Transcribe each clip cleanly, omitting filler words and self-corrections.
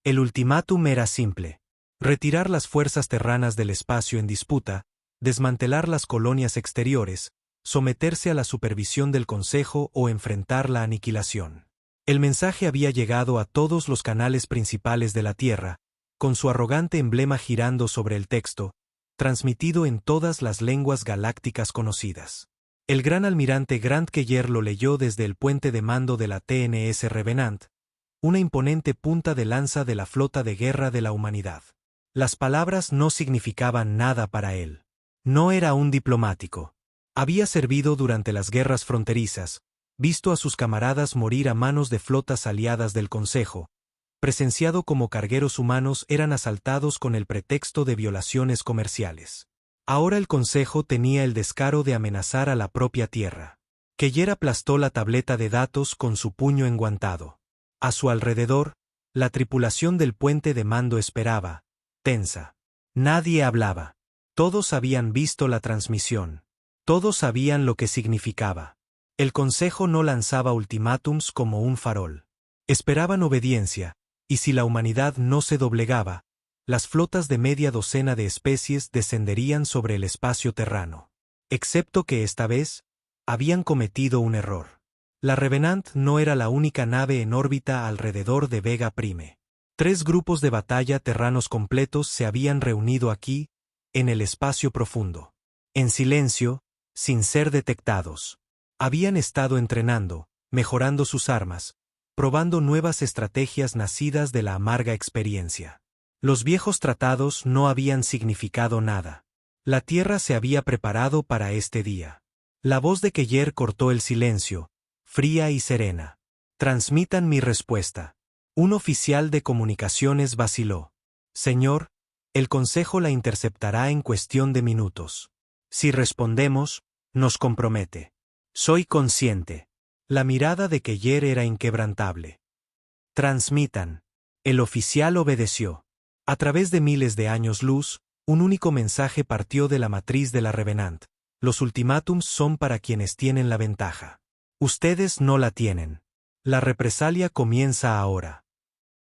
El ultimátum era simple: retirar las fuerzas terranas del espacio en disputa, desmantelar las colonias exteriores, someterse a la supervisión del Consejo o enfrentar la aniquilación. El mensaje había llegado a todos los canales principales de la Tierra, con su arrogante emblema girando sobre el texto, transmitido en todas las lenguas galácticas conocidas. El gran almirante Grant Keller lo leyó desde el puente de mando de la TNS Revenant, una imponente punta de lanza de la flota de guerra de la humanidad. Las palabras no significaban nada para él. No era un diplomático. Había servido durante las guerras fronterizas, visto a sus camaradas morir a manos de flotas aliadas del Consejo, presenciado cómo cargueros humanos eran asaltados con el pretexto de violaciones comerciales. Ahora el Consejo tenía el descaro de amenazar a la propia Tierra. Keller aplastó la tableta de datos con su puño enguantado. A su alrededor, la tripulación del puente de mando esperaba, tensa. Nadie hablaba. Todos habían visto la transmisión. Todos sabían lo que significaba. El Consejo no lanzaba ultimátums como un farol. Esperaban obediencia, y si la humanidad no se doblegaba, las flotas de media docena de especies descenderían sobre el espacio terrano. Excepto que esta vez, habían cometido un error. La Revenant no era la única nave en órbita alrededor de Vega Prime. 3 grupos de batalla terranos completos se habían reunido aquí, en el espacio profundo. En silencio, sin ser detectados. Habían estado entrenando, mejorando sus armas, probando nuevas estrategias nacidas de la amarga experiencia. Los viejos tratados no habían significado nada. La Tierra se había preparado para este día. La voz de Keller cortó el silencio, fría y serena. Transmitan mi respuesta. Un oficial de comunicaciones vaciló. Señor, el Consejo la interceptará en cuestión de minutos. Si respondemos, nos compromete. Soy consciente. La mirada de Keller era inquebrantable. Transmitan. El oficial obedeció. A través de miles de años luz, un único mensaje partió de la matriz de la Revenant. Los ultimátums son para quienes tienen la ventaja. Ustedes no la tienen. La represalia comienza ahora.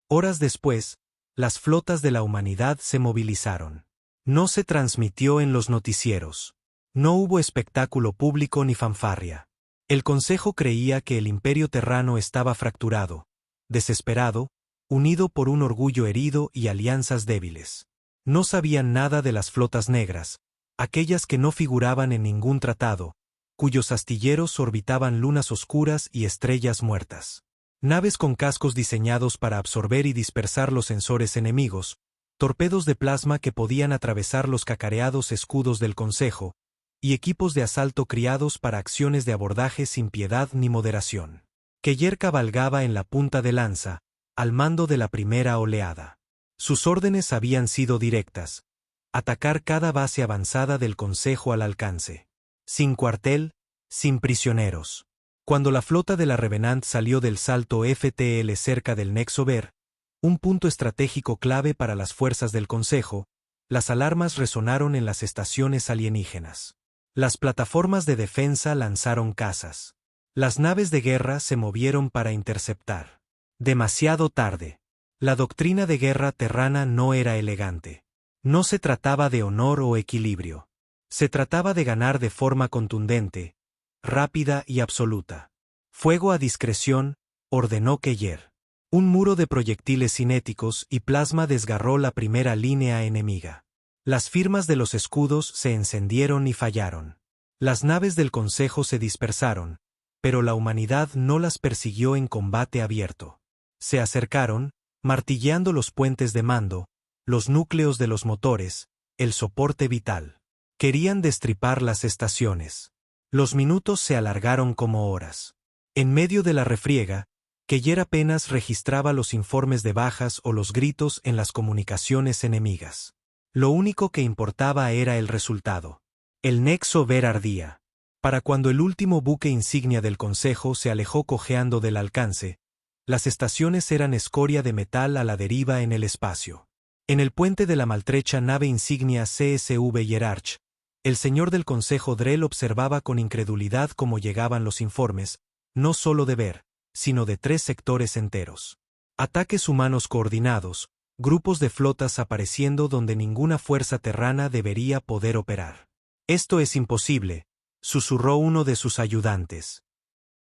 Horas después, las flotas de la humanidad se movilizaron. No se transmitió en los noticieros. No hubo espectáculo público ni fanfarria. El Consejo creía que el imperio terrano estaba fracturado, desesperado, unido por un orgullo herido y alianzas débiles. No sabían nada de las flotas negras, aquellas que no figuraban en ningún tratado, cuyos astilleros orbitaban lunas oscuras y estrellas muertas. Naves con cascos diseñados para absorber y dispersar los sensores enemigos, torpedos de plasma que podían atravesar los cacareados escudos del Consejo, y equipos de asalto criados para acciones de abordaje sin piedad ni moderación. Keller cabalgaba en la punta de lanza, al mando de la primera oleada. Sus órdenes habían sido directas: atacar cada base avanzada del Consejo al alcance. Sin cuartel, sin prisioneros. Cuando la flota de la Revenant salió del salto FTL cerca del Nexo Ver, un punto estratégico clave para las fuerzas del Consejo, las alarmas resonaron en las estaciones alienígenas. Las plataformas de defensa lanzaron cazas. Las naves de guerra se movieron para interceptar. Demasiado tarde. La doctrina de guerra terrana no era elegante. No se trataba de honor o equilibrio. Se trataba de ganar de forma contundente, rápida y absoluta. Fuego a discreción, ordenó Keller. Un muro de proyectiles cinéticos y plasma desgarró la primera línea enemiga. Las firmas de los escudos se encendieron y fallaron. Las naves del Consejo se dispersaron, pero la humanidad no las persiguió en combate abierto. Se acercaron, martilleando los puentes de mando, los núcleos de los motores, el soporte vital. Querían destripar las estaciones. Los minutos se alargaron como horas. En medio de la refriega, Keller apenas registraba los informes de bajas o los gritos en las comunicaciones enemigas. Lo único que importaba era el resultado. El Nexo Ver ardía. Para cuando el último buque insignia del Consejo se alejó cojeando del alcance, las estaciones eran escoria de metal a la deriva en el espacio. En el puente de la maltrecha nave insignia CSV Hierarch, el señor del Consejo Drell observaba con incredulidad cómo llegaban los informes, no solo de Ver, sino de 3 sectores enteros. Ataques humanos coordinados, grupos de flotas apareciendo donde ninguna fuerza terrana debería poder operar. Esto es imposible, susurró uno de sus ayudantes.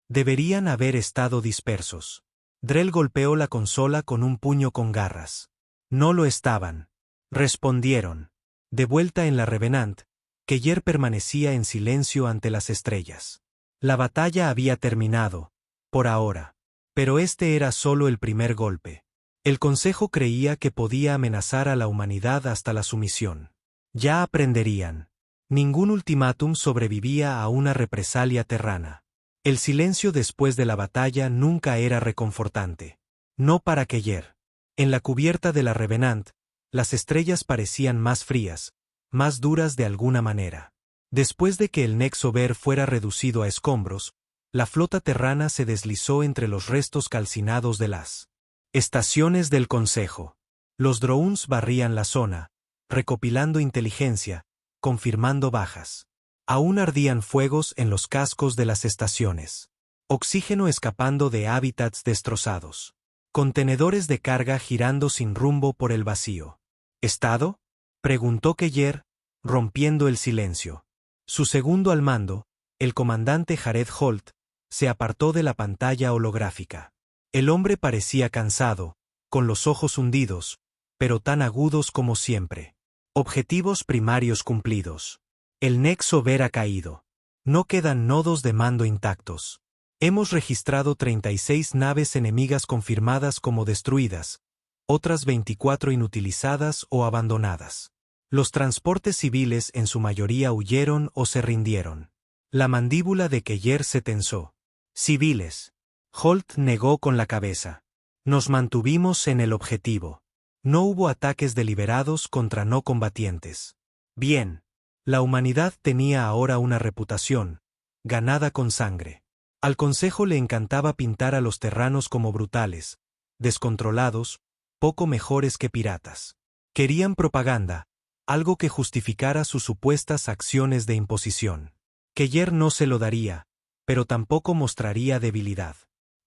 Deberían haber estado dispersos. Drell golpeó la consola con un puño con garras. No lo estaban. Respondieron. De vuelta en la Revenant, Keller permanecía en silencio ante las estrellas. La batalla había terminado, por ahora. Pero este era solo el primer golpe. El Consejo creía que podía amenazar a la humanidad hasta la sumisión. Ya aprenderían. Ningún ultimátum sobrevivía a una represalia terrana. El silencio después de la batalla nunca era reconfortante. No para Keller. En la cubierta de la Revenant, las estrellas parecían más frías, más duras de alguna manera. Después de que el Nexo Ver fuera reducido a escombros, la flota terrana se deslizó entre los restos calcinados de las estaciones del Consejo. Los drones barrían la zona, recopilando inteligencia, confirmando bajas. Aún ardían fuegos en los cascos de las estaciones. Oxígeno escapando de hábitats destrozados. Contenedores de carga girando sin rumbo por el vacío. ¿Estado?, preguntó Keller, rompiendo el silencio. Su segundo al mando, el comandante Jared Holt, se apartó de la pantalla holográfica. El hombre parecía cansado, con los ojos hundidos, pero tan agudos como siempre. Objetivos primarios cumplidos. El Nexo Ver ha caído. No quedan nodos de mando intactos. Hemos registrado 36 naves enemigas confirmadas como destruidas, otras 24 inutilizadas o abandonadas. Los transportes civiles en su mayoría huyeron o se rindieron. La mandíbula de Keller se tensó. Civiles. Holt negó con la cabeza. Nos mantuvimos en el objetivo. No hubo ataques deliberados contra no combatientes. Bien. La humanidad tenía ahora una reputación, ganada con sangre. Al Consejo le encantaba pintar a los terranos como brutales, descontrolados, poco mejores que piratas. Querían propaganda, algo que justificara sus supuestas acciones de imposición. Keller no se lo daría, pero tampoco mostraría debilidad.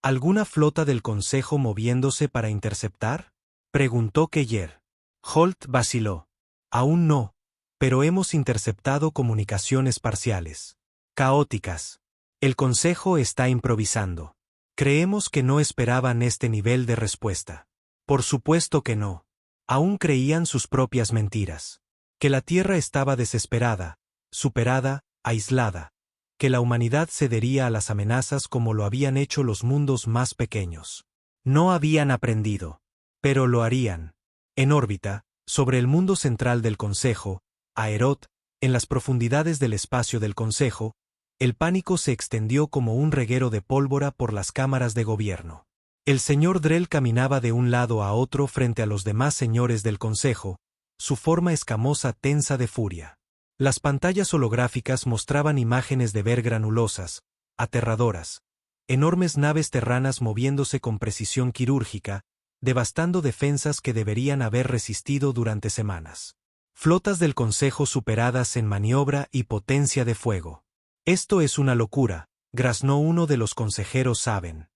¿Alguna flota del Consejo moviéndose para interceptar?, preguntó Keller. Holt vaciló. Aún no, pero hemos interceptado comunicaciones parciales. Caóticas. El Consejo está improvisando. Creemos que no esperaban este nivel de respuesta. Por supuesto que no. Aún creían sus propias mentiras. Que la Tierra estaba desesperada, superada, aislada. Que la humanidad cedería a las amenazas como lo habían hecho los mundos más pequeños. No habían aprendido. Pero lo harían. En órbita, sobre el mundo central del Consejo, Aerot, en las profundidades del espacio del Consejo, el pánico se extendió como un reguero de pólvora por las cámaras de gobierno. El señor Drell caminaba de un lado a otro frente a los demás señores del Consejo, su forma escamosa tensa de furia. Las pantallas holográficas mostraban imágenes de Ver granulosas, aterradoras, enormes naves terranas moviéndose con precisión quirúrgica, devastando defensas que deberían haber resistido durante semanas. Flotas del Consejo superadas en maniobra y potencia de fuego. Esto es una locura, graznó uno de los consejeros Saben.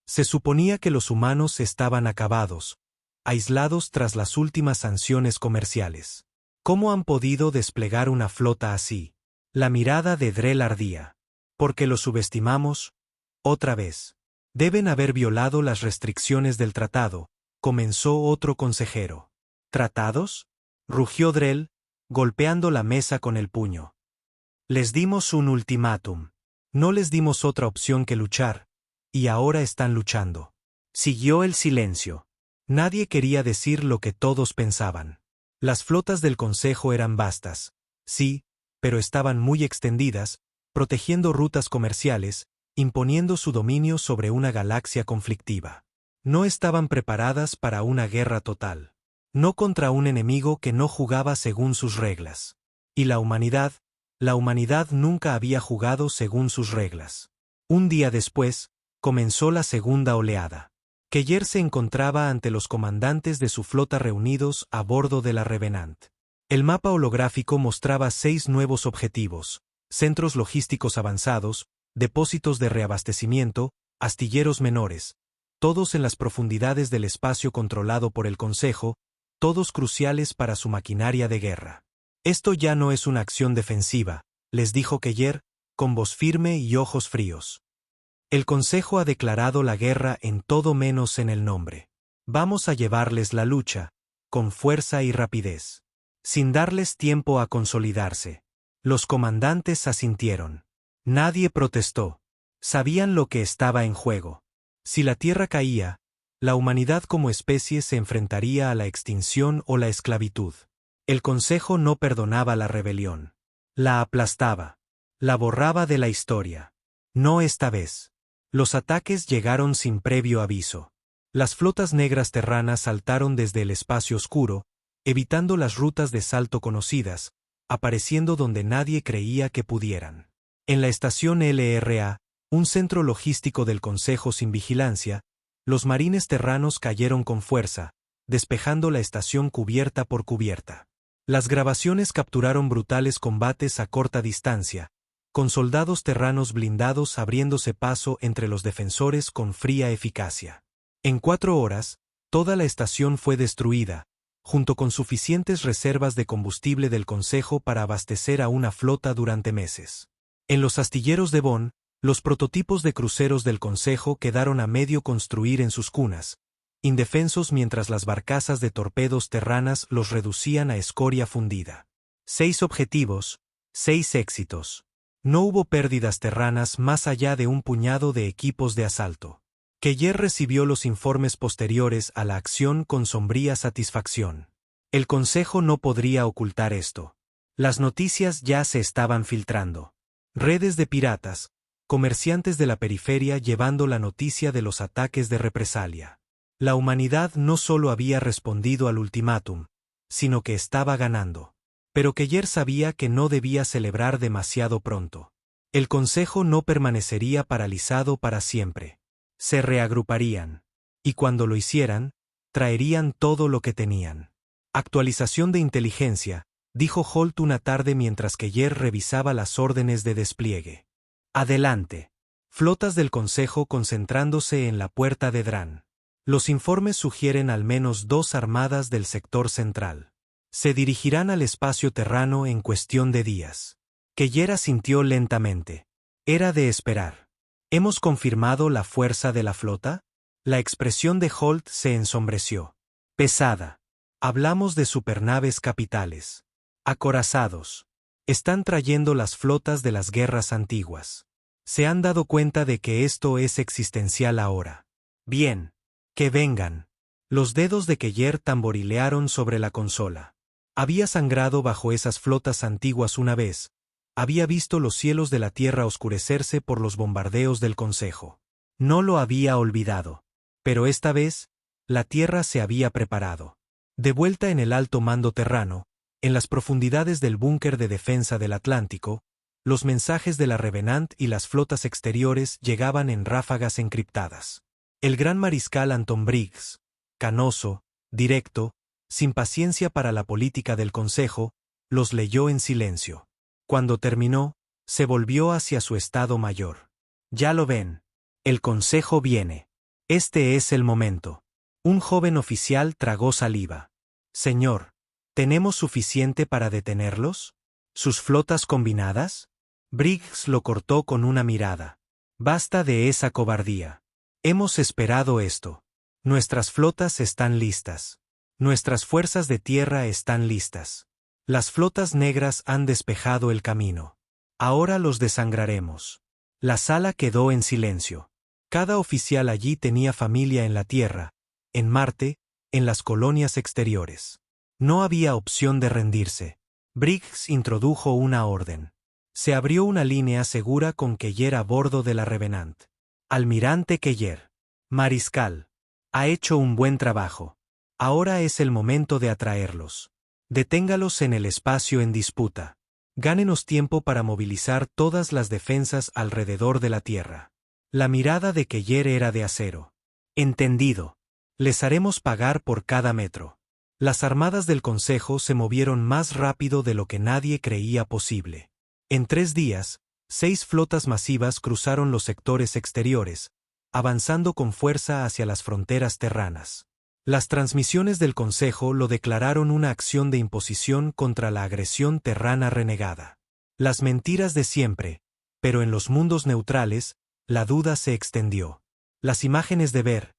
Se suponía que los humanos estaban acabados, aislados tras las últimas sanciones comerciales. ¿Cómo han podido desplegar una flota así? La mirada de Drell ardía. ¿Porque lo subestimamos? Otra vez. Deben haber violado las restricciones del tratado, comenzó otro consejero. ¿Tratados?, rugió Drell, golpeando la mesa con el puño. Les dimos un ultimátum. No les dimos otra opción que luchar, y ahora están luchando. Siguió el silencio. Nadie quería decir lo que todos pensaban. Las flotas del Consejo eran vastas, sí, pero estaban muy extendidas, protegiendo rutas comerciales, imponiendo su dominio sobre una galaxia conflictiva. No estaban preparadas para una guerra total. No contra un enemigo que no jugaba según sus reglas. Y la humanidad nunca había jugado según sus reglas. Un día después, comenzó la segunda oleada. Keller se encontraba ante los comandantes de su flota reunidos a bordo de la Revenant. El mapa holográfico mostraba 6 nuevos objetivos: centros logísticos avanzados, depósitos de reabastecimiento, astilleros menores, todos en las profundidades del espacio controlado por el Consejo, todos cruciales para su maquinaria de guerra. Esto ya no es una acción defensiva, les dijo Keller, con voz firme y ojos fríos. El Consejo ha declarado la guerra en todo menos en el nombre. Vamos a llevarles la lucha, con fuerza y rapidez, sin darles tiempo a consolidarse. Los comandantes asintieron. Nadie protestó. Sabían lo que estaba en juego. Si la Tierra caía, la humanidad como especie se enfrentaría a la extinción o la esclavitud. El Consejo no perdonaba la rebelión. La aplastaba. La borraba de la historia. No esta vez. Los ataques llegaron sin previo aviso. Las flotas negras terranas saltaron desde el espacio oscuro, evitando las rutas de salto conocidas, apareciendo donde nadie creía que pudieran. En la estación LRA, un centro logístico del Consejo sin vigilancia, los marines terranos cayeron con fuerza, despejando la estación cubierta por cubierta. Las grabaciones capturaron brutales combates a corta distancia, con soldados terranos blindados abriéndose paso entre los defensores con fría eficacia. En 4 horas, toda la estación fue destruida, junto con suficientes reservas de combustible del Consejo para abastecer a una flota durante meses. En los astilleros de Bonn, los prototipos de cruceros del Consejo quedaron a medio construir en sus cunas, indefensos mientras las barcazas de torpedos terranas los reducían a escoria fundida. 6 objetivos, 6 éxitos. No hubo pérdidas terranas más allá de un puñado de equipos de asalto. Keller recibió los informes posteriores a la acción con sombría satisfacción. El Consejo no podría ocultar esto. Las noticias ya se estaban filtrando. Redes de piratas, comerciantes de la periferia llevando la noticia de los ataques de represalia. La humanidad no solo había respondido al ultimátum, sino que estaba ganando. Pero Keller sabía que no debía celebrar demasiado pronto. El Consejo no permanecería paralizado para siempre. Se reagruparían. Y cuando lo hicieran, traerían todo lo que tenían. Actualización de inteligencia, dijo Holt una tarde mientras Keller revisaba las órdenes de despliegue. Adelante. Flotas del Consejo concentrándose en la puerta de Dran. Los informes sugieren al menos 2 armadas del sector central. Se dirigirán al espacio terrano en cuestión de días. Keller asintió lentamente. Era de esperar. ¿Hemos confirmado la fuerza de la flota? La expresión de Holt se ensombreció. Pesada. Hablamos de supernaves capitales. Acorazados. Están trayendo las flotas de las guerras antiguas. Se han dado cuenta de que esto es existencial ahora. Bien. Que vengan. Los dedos de Keller tamborilearon sobre la consola. Había sangrado bajo esas flotas antiguas una vez. Había visto los cielos de la tierra oscurecerse por los bombardeos del Consejo. No lo había olvidado. Pero esta vez, la tierra se había preparado. De vuelta en el alto mando terrano, en las profundidades del búnker de defensa del Atlántico, los mensajes de la Revenant y las flotas exteriores llegaban en ráfagas encriptadas. El gran mariscal Anton Briggs, canoso, directo, sin paciencia para la política del Consejo, los leyó en silencio. Cuando terminó, se volvió hacia su Estado Mayor. Ya lo ven. El Consejo viene. Este es el momento. Un joven oficial tragó saliva. Señor, ¿tenemos suficiente para detenerlos? ¿Sus flotas combinadas? Briggs lo cortó con una mirada. Basta de esa cobardía. Hemos esperado esto. Nuestras flotas están listas. Nuestras fuerzas de tierra están listas. Las flotas negras han despejado el camino. Ahora los desangraremos. La sala quedó en silencio. Cada oficial allí tenía familia en la Tierra, en Marte, en las colonias exteriores. No había opción de rendirse. Briggs introdujo una orden. Se abrió una línea segura con Keller a bordo de la Revenant. Almirante Keller. Mariscal. Ha hecho un buen trabajo. Ahora es el momento de atraerlos. Deténgalos en el espacio en disputa. Gánenos tiempo para movilizar todas las defensas alrededor de la Tierra. La mirada de Keller era de acero. Entendido. Les haremos pagar por cada metro. Las armadas del Consejo se movieron más rápido de lo que nadie creía posible. En 3 días, 6 flotas masivas cruzaron los sectores exteriores, avanzando con fuerza hacia las fronteras terranas. Las transmisiones del Consejo lo declararon una acción de imposición contra la agresión terrana renegada. Las mentiras de siempre, pero en los mundos neutrales, la duda se extendió. Las imágenes de Ver,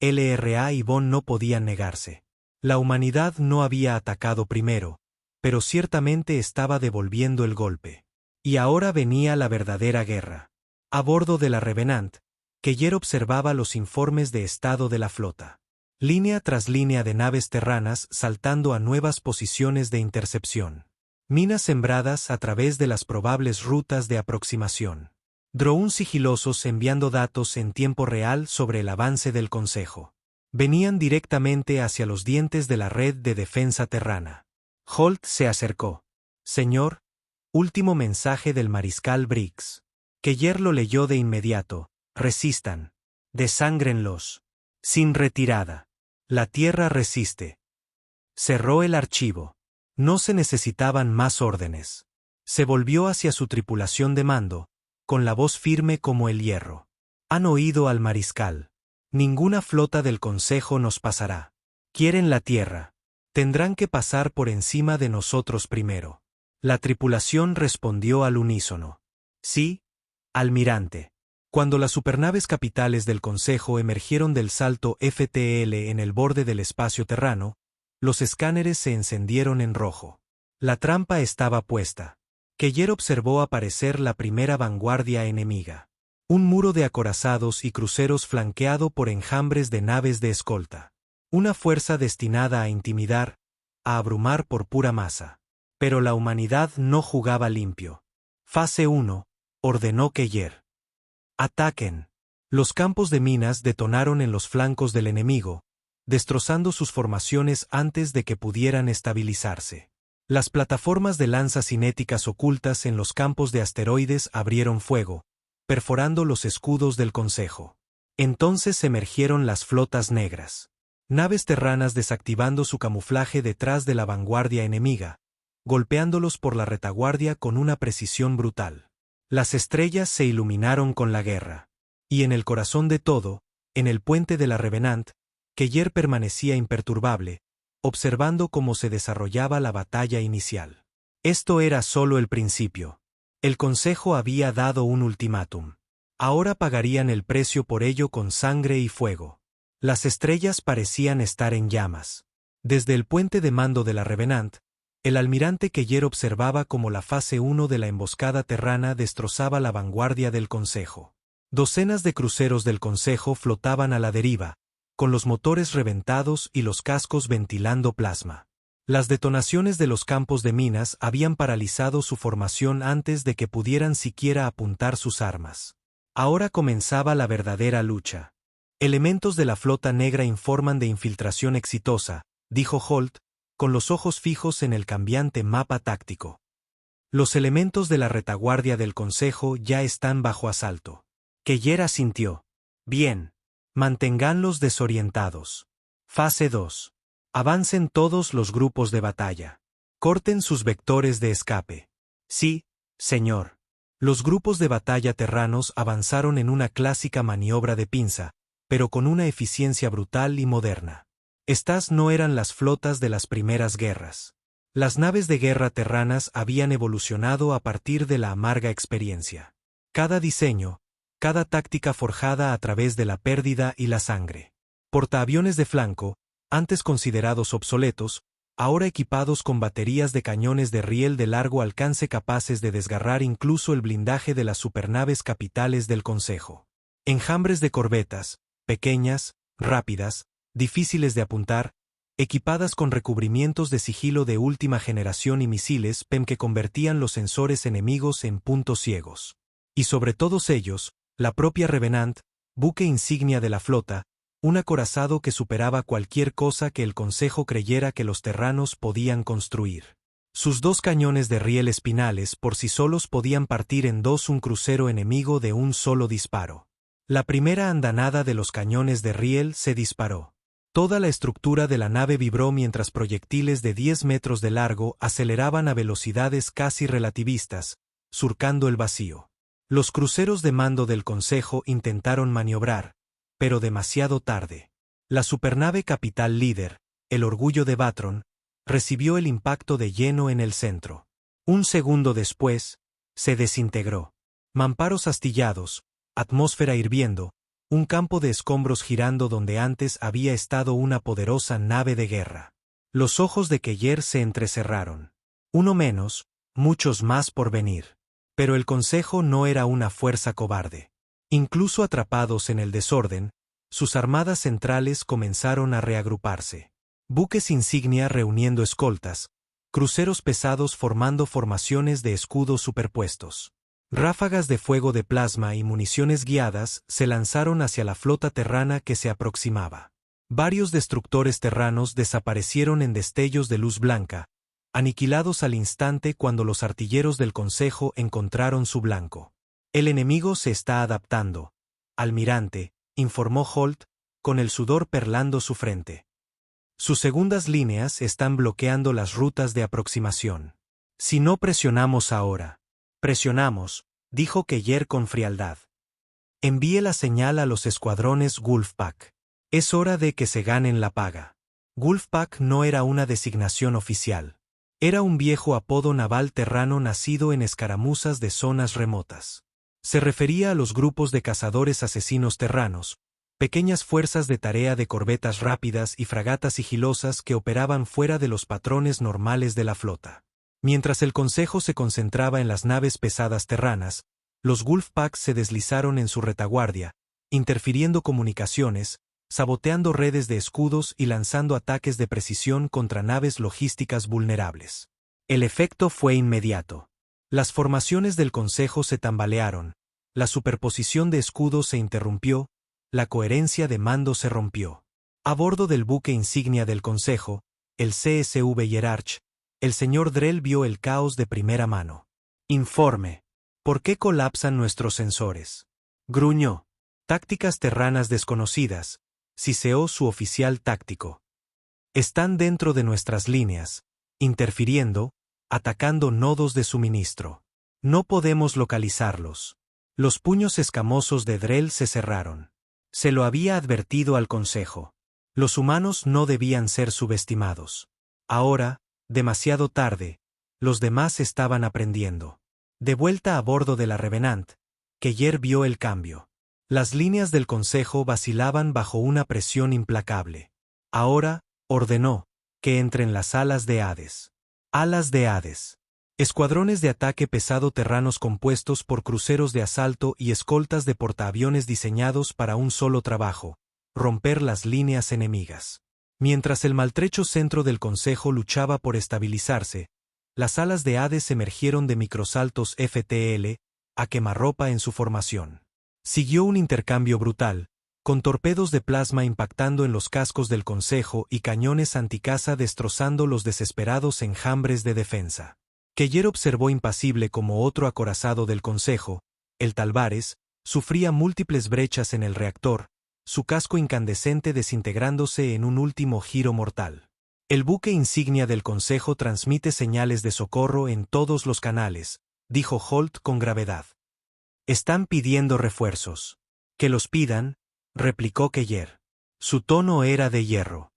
LRA y Bond no podían negarse. La humanidad no había atacado primero, pero ciertamente estaba devolviendo el golpe. Y ahora venía la verdadera guerra. A bordo de la Revenant, Keller observaba los informes de estado de la flota. Línea tras línea de naves terranas saltando a nuevas posiciones de intercepción. Minas sembradas a través de las probables rutas de aproximación. Drones sigilosos enviando datos en tiempo real sobre el avance del Consejo. Venían directamente hacia los dientes de la red de defensa terrana. Holt se acercó. Señor, último mensaje del mariscal Briggs. Keller lo leyó de inmediato. Resistan. Desángrenlos. Sin retirada. La Tierra resiste. Cerró el archivo. No se necesitaban más órdenes. Se volvió hacia su tripulación de mando, con la voz firme como el hierro. Han oído al mariscal. Ninguna flota del Consejo nos pasará. Quieren la Tierra. Tendrán que pasar por encima de nosotros primero. La tripulación respondió al unísono. Sí, almirante. Cuando las supernaves capitales del Consejo emergieron del salto FTL en el borde del espacio terrano, los escáneres se encendieron en rojo. La trampa estaba puesta. Keller observó aparecer la primera vanguardia enemiga. Un muro de acorazados y cruceros flanqueado por enjambres de naves de escolta. Una fuerza destinada a intimidar, a abrumar por pura masa. Pero la humanidad no jugaba limpio. Fase 1, ordenó Keller. Ataquen. Los campos de minas detonaron en los flancos del enemigo, destrozando sus formaciones antes de que pudieran estabilizarse. Las plataformas de lanzas cinéticas ocultas en los campos de asteroides abrieron fuego, perforando los escudos del Consejo. Entonces emergieron las flotas negras. Naves terranas desactivando su camuflaje detrás de la vanguardia enemiga, golpeándolos por la retaguardia con una precisión brutal. Las estrellas se iluminaron con la guerra. Y en el corazón de todo, en el puente de la Revenant, Keller permanecía imperturbable, observando cómo se desarrollaba la batalla inicial. Esto era solo el principio. El Consejo había dado un ultimátum. Ahora pagarían el precio por ello con sangre y fuego. Las estrellas parecían estar en llamas. Desde el puente de mando de la Revenant, el almirante Keller observaba cómo la fase 1 de la emboscada terrana destrozaba la vanguardia del Consejo. Docenas de cruceros del Consejo flotaban a la deriva, con los motores reventados y los cascos ventilando plasma. Las detonaciones de los campos de minas habían paralizado su formación antes de que pudieran siquiera apuntar sus armas. Ahora comenzaba la verdadera lucha. Elementos de la flota negra informan de infiltración exitosa, dijo Holt, con los ojos fijos en el cambiante mapa táctico. Los elementos de la retaguardia del Consejo ya están bajo asalto. Keller asintió. Bien. Manténganlos desorientados. Fase 2. Avancen todos los grupos de batalla. Corten sus vectores de escape. Sí, señor. Los grupos de batalla terranos avanzaron en una clásica maniobra de pinza, pero con una eficiencia brutal y moderna. Estas no eran las flotas de las primeras guerras. Las naves de guerra terranas habían evolucionado a partir de la amarga experiencia. Cada diseño, cada táctica forjada a través de la pérdida y la sangre. Portaaviones de flanco, antes considerados obsoletos, ahora equipados con baterías de cañones de riel de largo alcance capaces de desgarrar incluso el blindaje de las supernaves capitales del Consejo. Enjambres de corbetas, pequeñas, rápidas, difíciles de apuntar, equipadas con recubrimientos de sigilo de última generación y misiles PEM que convertían los sensores enemigos en puntos ciegos. Y sobre todos ellos, la propia Revenant, buque insignia de la flota, un acorazado que superaba cualquier cosa que el Consejo creyera que los terranos podían construir. Sus dos cañones de riel espinales por sí solos podían partir en dos un crucero enemigo de un solo disparo. La primera andanada de los cañones de riel se disparó. Toda la estructura de la nave vibró mientras proyectiles de 10 metros de largo aceleraban a velocidades casi relativistas, surcando el vacío. Los cruceros de mando del Consejo intentaron maniobrar, pero demasiado tarde. La supernave capital líder, el orgullo de Vatron, recibió el impacto de lleno en el centro. Un segundo después, se desintegró. Mamparos astillados, atmósfera hirviendo, un campo de escombros girando donde antes había estado una poderosa nave de guerra. Los ojos de Keller se entrecerraron. Uno menos, muchos más por venir. Pero el Consejo no era una fuerza cobarde. Incluso atrapados en el desorden, sus armadas centrales comenzaron a reagruparse. Buques insignia reuniendo escoltas, cruceros pesados formando formaciones de escudos superpuestos. Ráfagas de fuego de plasma y municiones guiadas se lanzaron hacia la flota terrana que se aproximaba. Varios destructores terranos desaparecieron en destellos de luz blanca, aniquilados al instante cuando los artilleros del Consejo encontraron su blanco. El enemigo se está adaptando, almirante, informó Holt, con el sudor perlando su frente. Sus segundas líneas están bloqueando las rutas de aproximación. Si no presionamos ahora. Presionamos, dijo Keller con frialdad. Envíe la señal a los escuadrones Wolfpack. Es hora de que se ganen la paga. Wolfpack no era una designación oficial. Era un viejo apodo naval terrano nacido en escaramuzas de zonas remotas. Se refería a los grupos de cazadores asesinos terranos, pequeñas fuerzas de tarea de corbetas rápidas y fragatas sigilosas que operaban fuera de los patrones normales de la flota. Mientras el Consejo se concentraba en las naves pesadas terranas, los Wolfpack se deslizaron en su retaguardia, interfiriendo comunicaciones, saboteando redes de escudos y lanzando ataques de precisión contra naves logísticas vulnerables. El efecto fue inmediato. Las formaciones del Consejo se tambalearon, la superposición de escudos se interrumpió, la coherencia de mando se rompió. A bordo del buque insignia del Consejo, el CSV Hierarch, el señor Drell vio el caos de primera mano. Informe. ¿Por qué colapsan nuestros sensores? Gruñó. Tácticas terranas desconocidas, siseó su oficial táctico. Están dentro de nuestras líneas, interfiriendo, atacando nodos de suministro. No podemos localizarlos. Los puños escamosos de Drell se cerraron. Se lo había advertido al Consejo. Los humanos no debían ser subestimados. Ahora, demasiado tarde, los demás estaban aprendiendo. De vuelta a bordo de la Revenant, Keller vio el cambio. Las líneas del Consejo vacilaban bajo una presión implacable. Ahora, ordenó, que entren las alas de Hades. Alas de Hades. Escuadrones de ataque pesado terranos compuestos por cruceros de asalto y escoltas de portaaviones diseñados para un solo trabajo: romper las líneas enemigas. Mientras el maltrecho centro del Consejo luchaba por estabilizarse, las alas de Hades emergieron de microsaltos FTL, a quemarropa en su formación. Siguió un intercambio brutal, con torpedos de plasma impactando en los cascos del Consejo y cañones anticaza destrozando los desesperados enjambres de defensa. Keller observó impasible como otro acorazado del Consejo, el Talvares, sufría múltiples brechas en el reactor, su casco incandescente desintegrándose en un último giro mortal. El buque insignia del Consejo transmite señales de socorro en todos los canales, dijo Holt con gravedad. Están pidiendo refuerzos. Que los pidan, replicó Keller. Su tono era de hierro.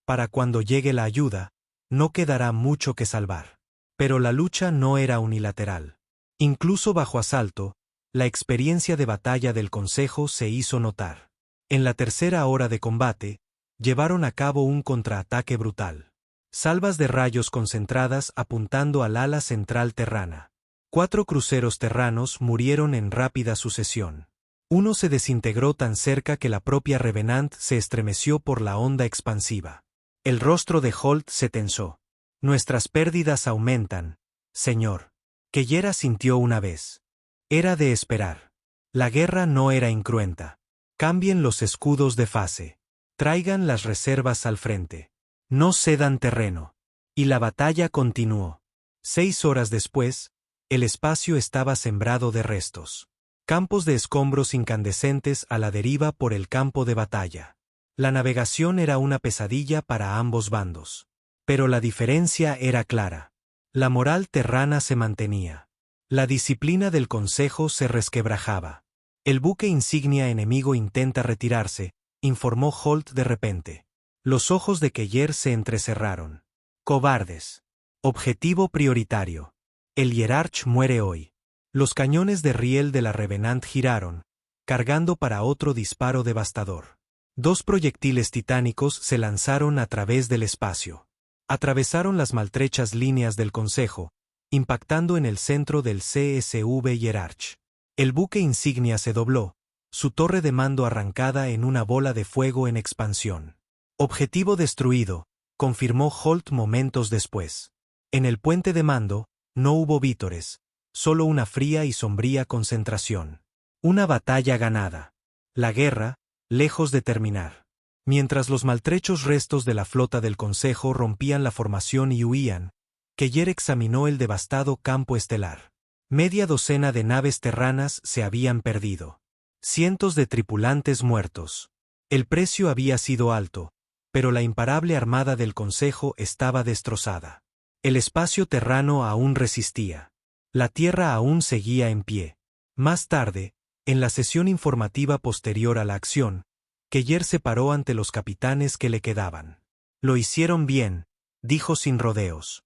Para cuando llegue la ayuda, no quedará mucho que salvar. Pero la lucha no era unilateral. Incluso bajo asalto, la experiencia de batalla del Consejo se hizo notar. En la tercera hora de combate, llevaron a cabo un contraataque brutal. Salvas de rayos concentradas apuntando al ala central terrana. 4 cruceros terranos murieron en rápida sucesión. Uno se desintegró tan cerca que la propia Revenant se estremeció por la onda expansiva. El rostro de Holt se tensó. Nuestras pérdidas aumentan, señor. Keller asintió una vez. Era de esperar. La guerra no era incruenta. Cambien los escudos de fase. Traigan las reservas al frente. No cedan terreno. Y la batalla continuó. 6 horas después, el espacio estaba sembrado de restos. Campos de escombros incandescentes a la deriva por el campo de batalla. La navegación era una pesadilla para ambos bandos. Pero la diferencia era clara. La moral terrana se mantenía. La disciplina del Consejo se resquebrajaba. El buque insignia enemigo intenta retirarse, informó Holt de repente. Los ojos de Keller se entrecerraron. Cobardes. Objetivo prioritario. El Hierarch muere hoy. Los cañones de riel de la Revenant giraron, cargando para otro disparo devastador. 2 proyectiles titánicos se lanzaron a través del espacio. Atravesaron las maltrechas líneas del Consejo, impactando en el centro del CSV Hierarch. El buque insignia se dobló, su torre de mando arrancada en una bola de fuego en expansión. Objetivo destruido, confirmó Holt momentos después. En el puente de mando, no hubo vítores, solo una fría y sombría concentración. Una batalla ganada. La guerra, lejos de terminar. Mientras los maltrechos restos de la flota del Consejo rompían la formación y huían, Keller examinó el devastado campo estelar. Media docena de naves terranas se habían perdido. Cientos de tripulantes muertos. El precio había sido alto, pero la imparable armada del Consejo estaba destrozada. El espacio terrano aún resistía. La Tierra aún seguía en pie. Más tarde, en la sesión informativa posterior a la acción, Keller se paró ante los capitanes que le quedaban. Lo hicieron bien, dijo sin rodeos.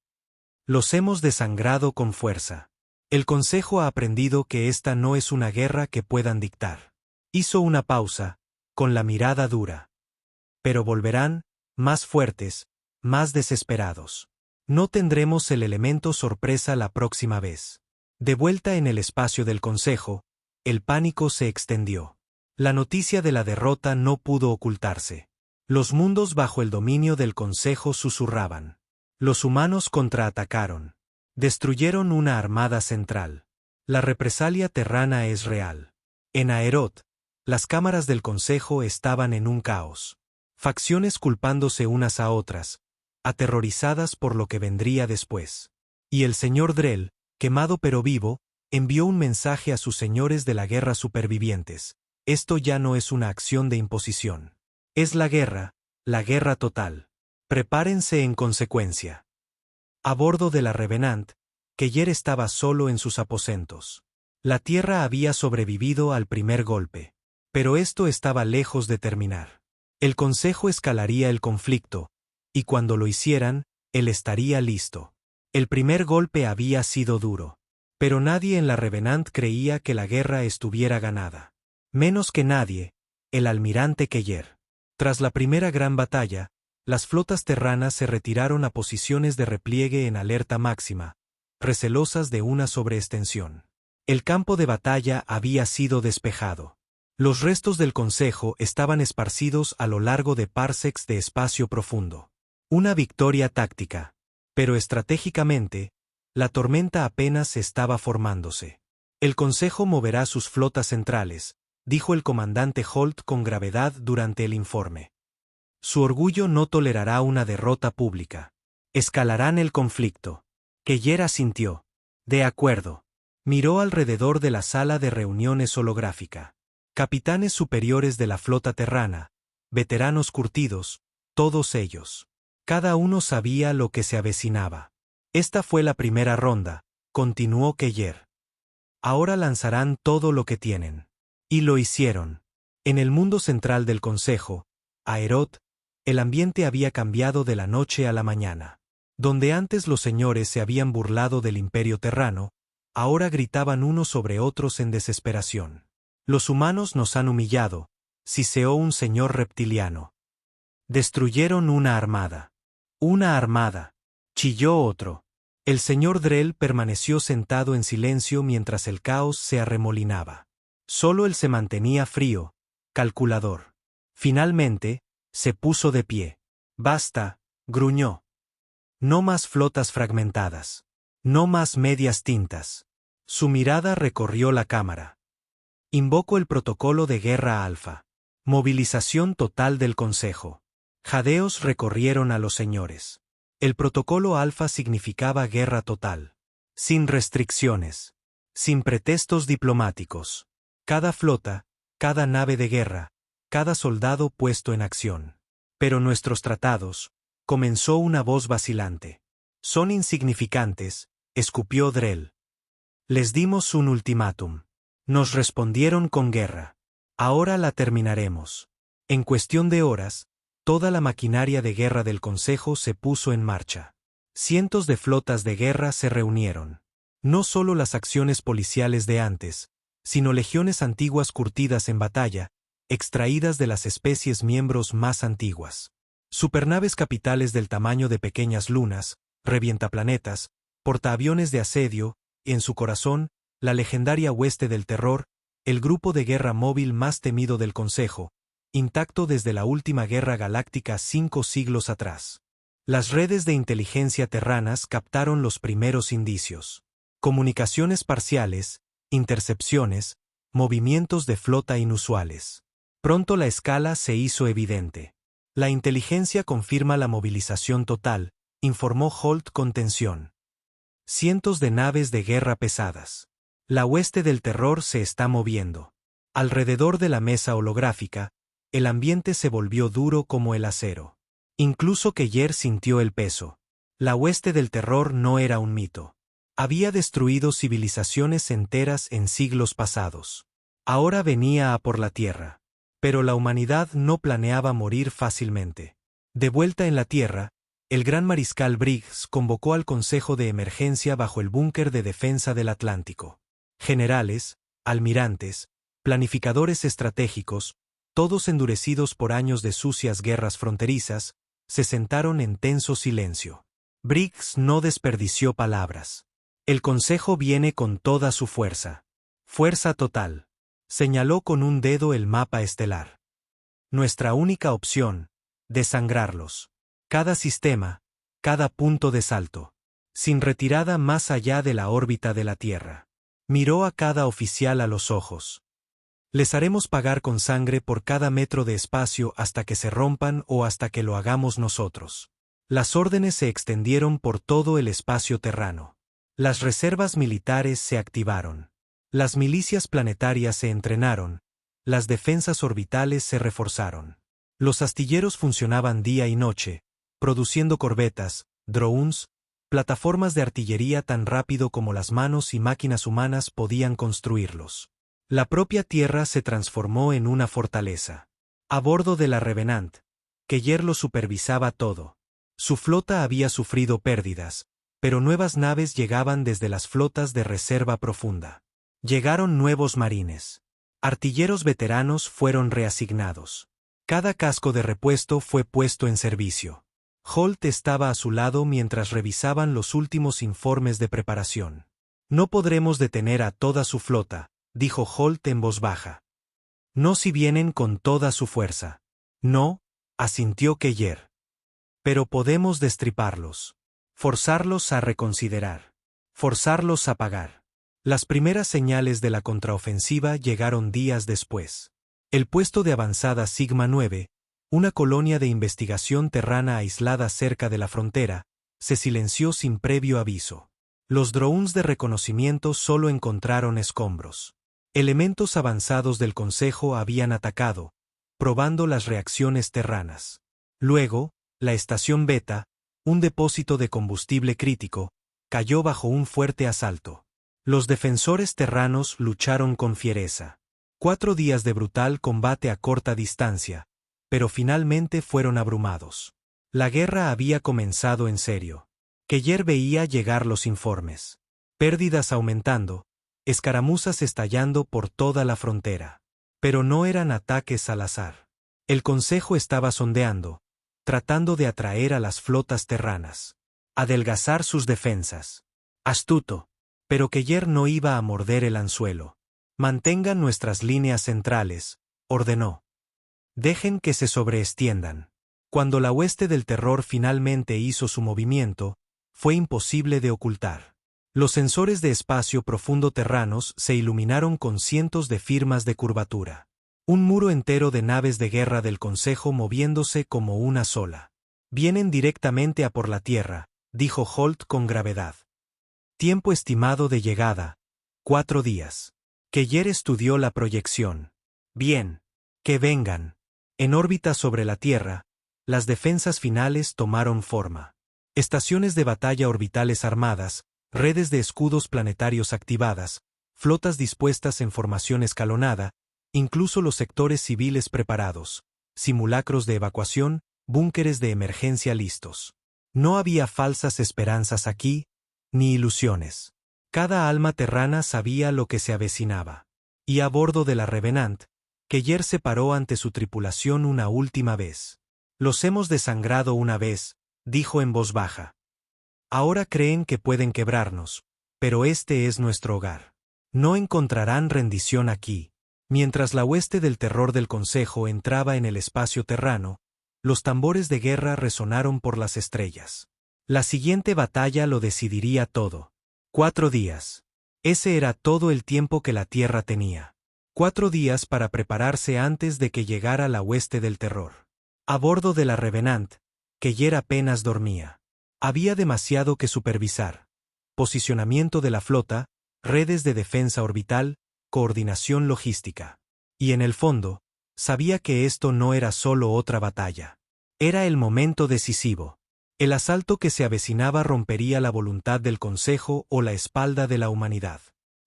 Los hemos desangrado con fuerza. El Consejo ha aprendido que esta no es una guerra que puedan dictar. Hizo una pausa, con la mirada dura. Pero volverán, más fuertes, más desesperados. No tendremos el elemento sorpresa la próxima vez. De vuelta en el espacio del Consejo, el pánico se extendió. La noticia de la derrota no pudo ocultarse. Los mundos bajo el dominio del Consejo susurraban. Los humanos contraatacaron. Destruyeron una armada central. La represalia terrana es real. En Aerot, las cámaras del Consejo estaban en un caos. Facciones culpándose unas a otras, aterrorizadas por lo que vendría después. Y el señor Drell, quemado pero vivo, envió un mensaje a sus señores de la guerra supervivientes. Esto ya no es una acción de imposición. Es la guerra total. Prepárense en consecuencia. A bordo de la Revenant, Keller estaba solo en sus aposentos. La Tierra había sobrevivido al primer golpe. Pero esto estaba lejos de terminar. El Consejo escalaría el conflicto, y cuando lo hicieran, él estaría listo. El primer golpe había sido duro. Pero nadie en la Revenant creía que la guerra estuviera ganada. Menos que nadie, el almirante Keller. Tras la primera gran batalla, las flotas terranas se retiraron a posiciones de repliegue en alerta máxima, recelosas de una sobreextensión. El campo de batalla había sido despejado. Los restos del Consejo estaban esparcidos a lo largo de parsecs de espacio profundo. Una victoria táctica. Pero estratégicamente, la tormenta apenas estaba formándose. El Consejo moverá sus flotas centrales, dijo el comandante Holt con gravedad durante el informe. Su orgullo no tolerará una derrota pública. Escalarán el conflicto. Keller asintió. De acuerdo. Miró alrededor de la sala de reuniones holográfica. Capitanes superiores de la flota terrana, veteranos curtidos, todos ellos. Cada uno sabía lo que se avecinaba. Esta fue la primera ronda, continuó Keller. Ahora lanzarán todo lo que tienen. Y lo hicieron. En el mundo central del Consejo, Aerot, el ambiente había cambiado de la noche a la mañana. Donde antes los señores se habían burlado del imperio terrano, ahora gritaban unos sobre otros en desesperación. Los humanos nos han humillado, siseó un señor reptiliano. Destruyeron una armada. Una armada, chilló otro. El señor Drell permaneció sentado en silencio mientras el caos se arremolinaba. Solo él se mantenía frío, calculador. Finalmente, se puso de pie. Basta, gruñó. No más flotas fragmentadas. No más medias tintas. Su mirada recorrió la cámara. Invoco el protocolo de guerra alfa. Movilización total del Consejo. Jadeos recorrieron a los señores. El protocolo alfa significaba guerra total. Sin restricciones. Sin pretextos diplomáticos. Cada flota, cada nave de guerra, cada soldado puesto en acción. Pero nuestros tratados, comenzó una voz vacilante. Son insignificantes, escupió Drell. Les dimos un ultimátum. Nos respondieron con guerra. Ahora la terminaremos. En cuestión de horas, toda la maquinaria de guerra del Consejo se puso en marcha. Cientos de flotas de guerra se reunieron. No solo las acciones policiales de antes, sino legiones antiguas curtidas en batalla, extraídas de las especies miembros más antiguas. Supernaves capitales del tamaño de pequeñas lunas, revientaplanetas, portaaviones de asedio, y en su corazón, la legendaria hueste del terror, el grupo de guerra móvil más temido del Consejo, intacto desde la última guerra galáctica 5 siglos atrás. Las redes de inteligencia terranas captaron los primeros indicios. Comunicaciones parciales, intercepciones, movimientos de flota inusuales. Pronto la escala se hizo evidente. La inteligencia confirma la movilización total, informó Holt con tensión. Cientos de naves de guerra pesadas. La hueste del terror se está moviendo. Alrededor de la mesa holográfica, el ambiente se volvió duro como el acero. Incluso Keller sintió el peso. La hueste del terror no era un mito. Había destruido civilizaciones enteras en siglos pasados. Ahora venía a por la Tierra. Pero la humanidad no planeaba morir fácilmente. De vuelta en la Tierra, el gran mariscal Briggs convocó al Consejo de Emergencia bajo el búnker de defensa del Atlántico. Generales, almirantes, planificadores estratégicos, todos endurecidos por años de sucias guerras fronterizas, se sentaron en tenso silencio. Briggs no desperdició palabras. El Consejo viene con toda su fuerza. Fuerza total. Señaló con un dedo el mapa estelar. Nuestra única opción, desangrarlos. Cada sistema, cada punto de salto. Sin retirada más allá de la órbita de la Tierra. Miró a cada oficial a los ojos. Les haremos pagar con sangre por cada metro de espacio hasta que se rompan o hasta que lo hagamos nosotros. Las órdenes se extendieron por todo el espacio terrano. Las reservas militares se activaron. Las milicias planetarias se entrenaron. Las defensas orbitales se reforzaron. Los astilleros funcionaban día y noche, produciendo corbetas, drones, plataformas de artillería tan rápido como las manos y máquinas humanas podían construirlos. La propia Tierra se transformó en una fortaleza. A bordo de la Revenant, Keller lo supervisaba todo. Su flota había sufrido pérdidas, pero nuevas naves llegaban desde las flotas de reserva profunda. Llegaron nuevos marines. Artilleros veteranos fueron reasignados. Cada casco de repuesto fue puesto en servicio. Holt estaba a su lado mientras revisaban los últimos informes de preparación. No podremos detener a toda su flota, dijo Holt en voz baja. No si vienen con toda su fuerza. No, asintió Keller. Pero podemos destriparlos. Forzarlos a reconsiderar. Forzarlos a pagar. Las primeras señales de la contraofensiva llegaron días después. El puesto de avanzada Sigma 9, una colonia de investigación terrana aislada cerca de la frontera, se silenció sin previo aviso. Los drones de reconocimiento solo encontraron escombros. Elementos avanzados del Consejo habían atacado, probando las reacciones terranas. Luego, la estación Beta, un depósito de combustible crítico, cayó bajo un fuerte asalto. Los defensores terranos lucharon con fiereza. 4 días de brutal combate a corta distancia, pero finalmente fueron abrumados. La guerra había comenzado en serio. Keller veía llegar los informes. Pérdidas aumentando, escaramuzas estallando por toda la frontera. Pero no eran ataques al azar. El Consejo estaba sondeando, tratando de atraer a las flotas terranas. Adelgazar sus defensas. Astuto. Pero Keller no iba a morder el anzuelo. Mantengan nuestras líneas centrales, ordenó. Dejen que se sobreextiendan. Cuando la hueste del terror finalmente hizo su movimiento, fue imposible de ocultar. Los sensores de espacio profundo terranos se iluminaron con cientos de firmas de curvatura. Un muro entero de naves de guerra del Consejo moviéndose como una sola. Vienen directamente a por la Tierra, dijo Holt con gravedad. Tiempo estimado de llegada, 4 días. Keller estudió la proyección. Bien. Que vengan. En órbita sobre la Tierra, las defensas finales tomaron forma. Estaciones de batalla orbitales armadas, redes de escudos planetarios activadas, flotas dispuestas en formación escalonada, incluso los sectores civiles preparados, simulacros de evacuación, búnkeres de emergencia listos. No había falsas esperanzas aquí, ni ilusiones. Cada alma terrana sabía lo que se avecinaba. Y a bordo de la Revenant, Keller se paró ante su tripulación una última vez. «Los hemos desangrado una vez», dijo en voz baja. «Ahora creen que pueden quebrarnos, pero este es nuestro hogar. No encontrarán rendición aquí». Mientras la hueste del terror del Consejo entraba en el espacio terrano, los tambores de guerra resonaron por las estrellas. La siguiente batalla lo decidiría todo. 4 días. Ese era todo el tiempo que la Tierra tenía. 4 días para prepararse antes de que llegara la hueste del terror. A bordo de la Revenant, Keller apenas dormía. Había demasiado que supervisar. Posicionamiento de la flota, redes de defensa orbital, coordinación logística. Y en el fondo, sabía que esto no era solo otra batalla. Era el momento decisivo. El asalto que se avecinaba rompería la voluntad del Consejo o la espalda de la humanidad.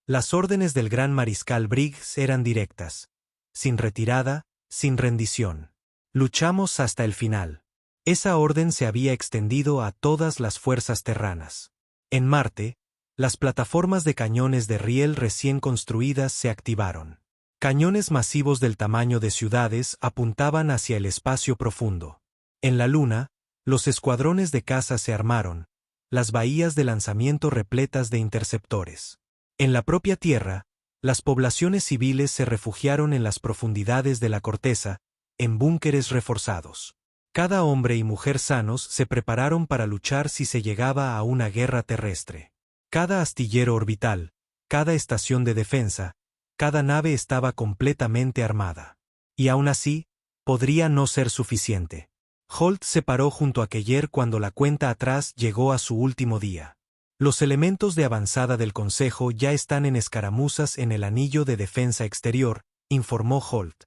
Las órdenes del gran mariscal Briggs eran directas. Sin retirada, sin rendición. Luchamos hasta el final. Esa orden se había extendido a todas las fuerzas terranas. En Marte, las plataformas de cañones de riel recién construidas se activaron. Cañones masivos del tamaño de ciudades apuntaban hacia el espacio profundo. En la Luna, los escuadrones de caza se armaron, las bahías de lanzamiento repletas de interceptores. En la propia Tierra, las poblaciones civiles se refugiaron en las profundidades de la corteza, en búnkeres reforzados. Cada hombre y mujer sanos se prepararon para luchar si se llegaba a una guerra terrestre. Cada astillero orbital, cada estación de defensa, cada nave estaba completamente armada. Y aún así, podría no ser suficiente. Holt se paró junto a Keller cuando la cuenta atrás llegó a su último día. Los elementos de avanzada del Consejo ya están en escaramuzas en el anillo de defensa exterior, informó Holt.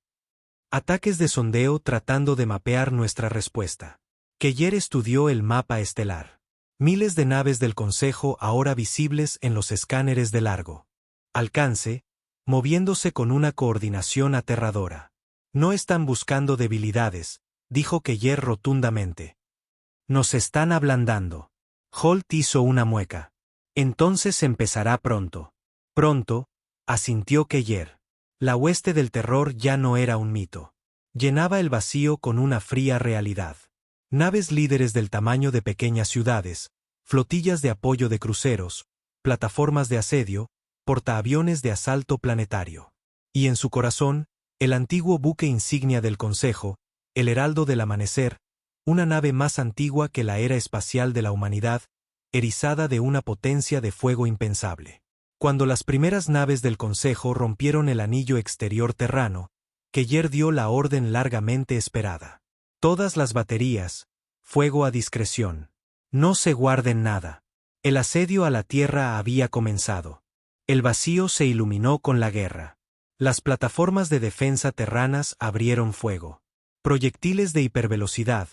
Ataques de sondeo tratando de mapear nuestra respuesta. Keller estudió el mapa estelar. Miles de naves del Consejo ahora visibles en los escáneres de largo alcance, moviéndose con una coordinación aterradora. No están buscando debilidades, dijo Keller rotundamente. Nos están ablandando. Holt hizo una mueca. Entonces empezará pronto. Pronto, asintió Keller. La hueste del terror ya no era un mito. Llenaba el vacío con una fría realidad. Naves líderes del tamaño de pequeñas ciudades, flotillas de apoyo de cruceros, plataformas de asedio, portaaviones de asalto planetario. Y en su corazón, el antiguo buque insignia del Consejo, el Heraldo del Amanecer, una nave más antigua que la era espacial de la humanidad, erizada de una potencia de fuego impensable. Cuando las primeras naves del Consejo rompieron el anillo exterior terrano, Keller dio la orden largamente esperada. Todas las baterías, fuego a discreción. No se guarden nada. El asedio a la Tierra había comenzado. El vacío se iluminó con la guerra. Las plataformas de defensa terranas abrieron fuego. Proyectiles de hipervelocidad,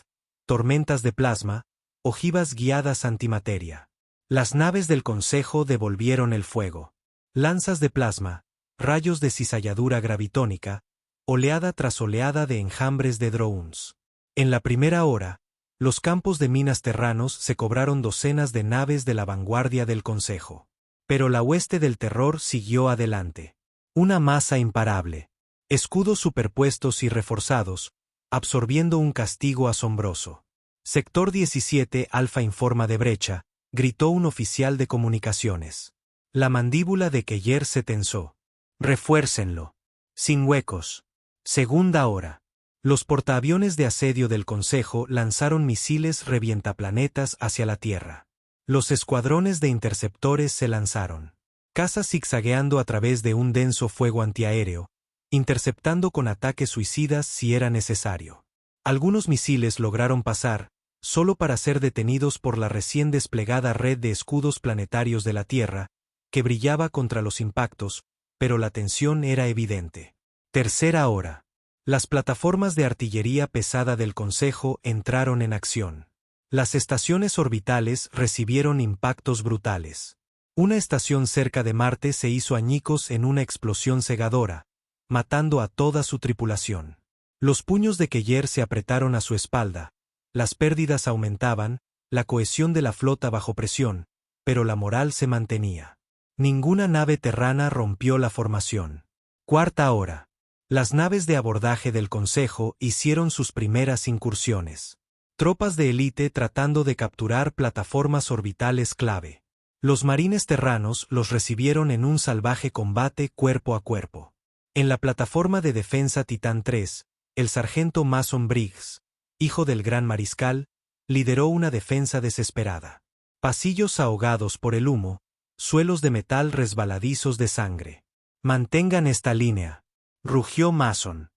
tormentas de plasma, ojivas guiadas antimateria. Las naves del Consejo devolvieron el fuego. Lanzas de plasma, rayos de cizalladura gravitónica, oleada tras oleada de enjambres de drones. En la primera hora, los campos de minas terranos se cobraron docenas de naves de la vanguardia del Consejo. Pero la hueste del terror siguió adelante. Una masa imparable. Escudos superpuestos y reforzados, absorbiendo un castigo asombroso. Sector 17 Alfa informa de brecha, gritó un oficial de comunicaciones. La mandíbula de Keller se tensó. Refuércenlo. Sin huecos. Segunda hora. Los portaaviones de asedio del Consejo lanzaron misiles revientaplanetas hacia la Tierra. Los escuadrones de interceptores se lanzaron. Cazas zigzagueando a través de un denso fuego antiaéreo, interceptando con ataques suicidas si era necesario. Algunos misiles lograron pasar, solo para ser detenidos por la recién desplegada red de escudos planetarios de la Tierra, que brillaba contra los impactos, pero la tensión era evidente. Tercera hora. Las plataformas de artillería pesada del Consejo entraron en acción. Las estaciones orbitales recibieron impactos brutales. Una estación cerca de Marte se hizo añicos en una explosión cegadora, matando a toda su tripulación. Los puños de Keller se apretaron a su espalda, las pérdidas aumentaban, la cohesión de la flota bajo presión, pero la moral se mantenía. Ninguna nave terrana rompió la formación. Cuarta hora. Las naves de abordaje del Consejo hicieron sus primeras incursiones. Tropas de élite tratando de capturar plataformas orbitales clave. Los marines terranos los recibieron en un salvaje combate cuerpo a cuerpo. En la plataforma de defensa Titán 3, el sargento Mason Briggs, hijo del gran mariscal, lideró una defensa desesperada. Pasillos ahogados por el humo, suelos de metal resbaladizos de sangre. «Mantengan esta línea», rugió Mason.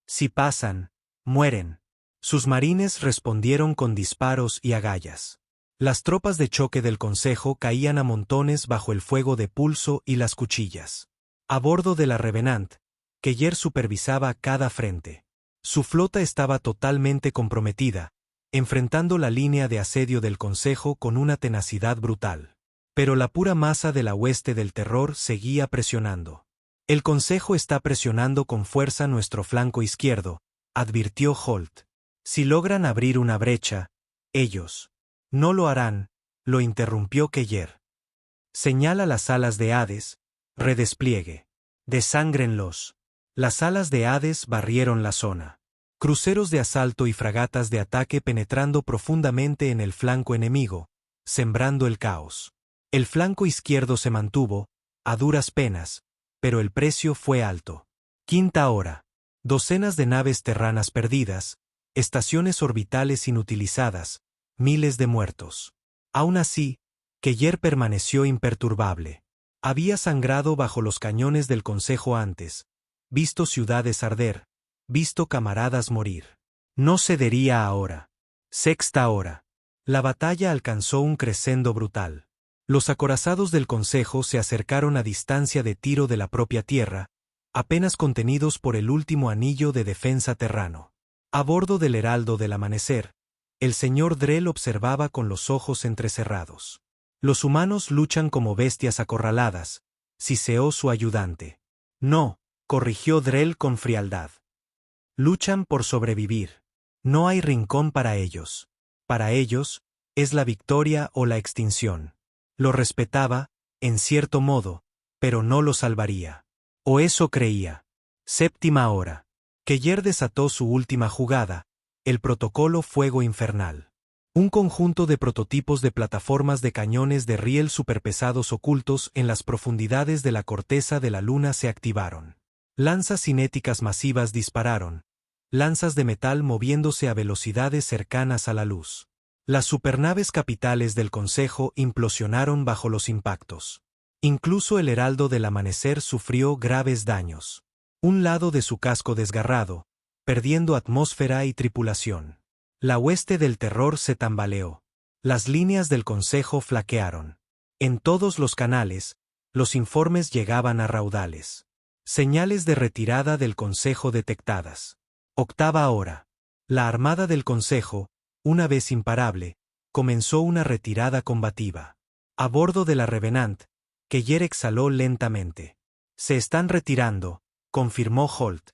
«Si pasan, mueren». Sus marines respondieron con disparos y agallas. Las tropas de choque del Consejo caían a montones bajo el fuego de pulso y las cuchillas. A bordo de la Revenant, Keller supervisaba cada frente. Su flota estaba totalmente comprometida, enfrentando la línea de asedio del Consejo con una tenacidad brutal. Pero la pura masa de la hueste del terror seguía presionando. «El Consejo está presionando con fuerza nuestro flanco izquierdo», advirtió Holt. «Si logran abrir una brecha, ellos no lo harán», lo interrumpió Keller. «Señala las alas de Hades, redespliegue. Desángrenlos». Las alas de Hades barrieron la zona. Cruceros de asalto y fragatas de ataque penetrando profundamente en el flanco enemigo, sembrando el caos. El flanco izquierdo se mantuvo, a duras penas, pero el precio fue alto. Quinta hora. Docenas de naves terranas perdidas, estaciones orbitales inutilizadas, miles de muertos. Aún así, Keller permaneció imperturbable. Había sangrado bajo los cañones del Consejo antes, visto ciudades arder, visto camaradas morir. No cedería ahora. Sexta hora. La batalla alcanzó un crescendo brutal. Los acorazados del Consejo se acercaron a distancia de tiro de la propia tierra, apenas contenidos por el último anillo de defensa terrano. A bordo del Heraldo del Amanecer, el señor Drell observaba con los ojos entrecerrados. «Los humanos luchan como bestias acorraladas», siseó su ayudante. «No», corrigió Drell con frialdad. «Luchan por sobrevivir. No hay rincón para ellos. Para ellos, es la victoria o la extinción». Lo respetaba, en cierto modo, pero no lo salvaría. O eso creía. Séptima hora. Keller desató su última jugada, el protocolo Fuego Infernal. Un conjunto de prototipos de plataformas de cañones de riel superpesados ocultos en las profundidades de la corteza de la Luna se activaron. Lanzas cinéticas masivas dispararon, lanzas de metal moviéndose a velocidades cercanas a la luz. Las supernaves capitales del Consejo implosionaron bajo los impactos. Incluso el Heraldo del Amanecer sufrió graves daños. Un lado de su casco desgarrado, perdiendo atmósfera y tripulación. La hueste del terror se tambaleó. Las líneas del Consejo flaquearon. En todos los canales, los informes llegaban a raudales. Señales de retirada del Consejo detectadas. Octava hora. La armada del Consejo, una vez imparable, comenzó una retirada combativa. A bordo de la Revenant, Keller exhaló lentamente. «Se están retirando», confirmó Holt.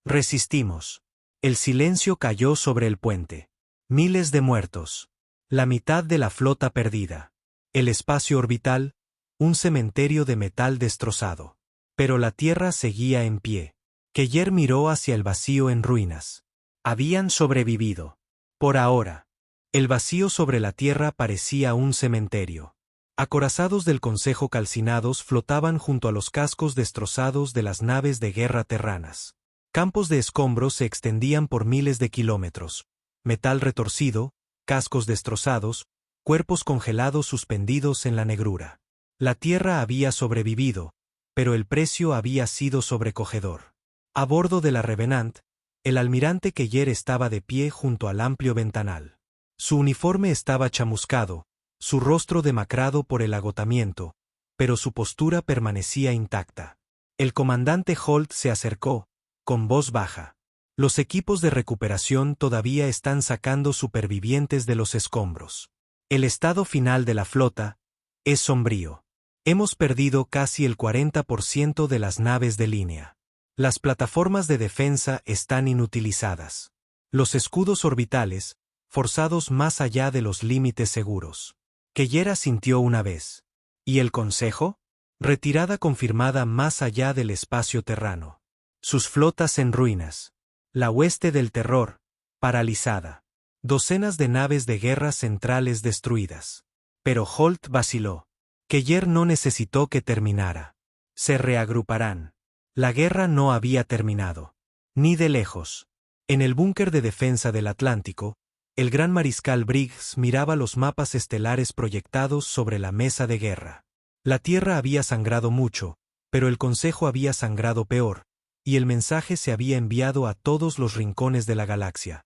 «Resistimos». El silencio cayó sobre el puente. Miles de muertos. La mitad de la flota perdida. El espacio orbital, un cementerio de metal destrozado. Pero la Tierra seguía en pie. Keller miró hacia el vacío en ruinas. Habían sobrevivido. Por ahora. El vacío sobre la Tierra parecía un cementerio. Acorazados del Consejo calcinados flotaban junto a los cascos destrozados de las naves de guerra terranas. Campos de escombros se extendían por miles de kilómetros. Metal retorcido, cascos destrozados, cuerpos congelados suspendidos en la negrura. La Tierra había sobrevivido, pero el precio había sido sobrecogedor. A bordo de la Revenant, el almirante Keller estaba de pie junto al amplio ventanal. Su uniforme estaba chamuscado, su rostro demacrado por el agotamiento, pero su postura permanecía intacta. El comandante Holt se acercó, con voz baja. «Los equipos de recuperación todavía están sacando supervivientes de los escombros. El estado final de la flota Es sombrío. Hemos perdido casi el 40% de las naves de línea. Las plataformas de defensa están inutilizadas. Los escudos orbitales, forzados más allá de los límites seguros. Keller sintió una vez. ¿Y el Consejo? Retirada confirmada más allá del espacio terrano. Sus flotas en ruinas. La hueste del terror, paralizada. Docenas de naves de guerra centrales destruidas. Pero Holt vaciló. Keller no necesitó que terminara. Se reagruparán. La guerra no había terminado. Ni de lejos. En el búnker de defensa del Atlántico, el gran mariscal Briggs miraba los mapas estelares proyectados sobre la mesa de guerra. La Tierra había sangrado mucho, pero el Consejo había sangrado peor, y el mensaje se había enviado a todos los rincones de la galaxia.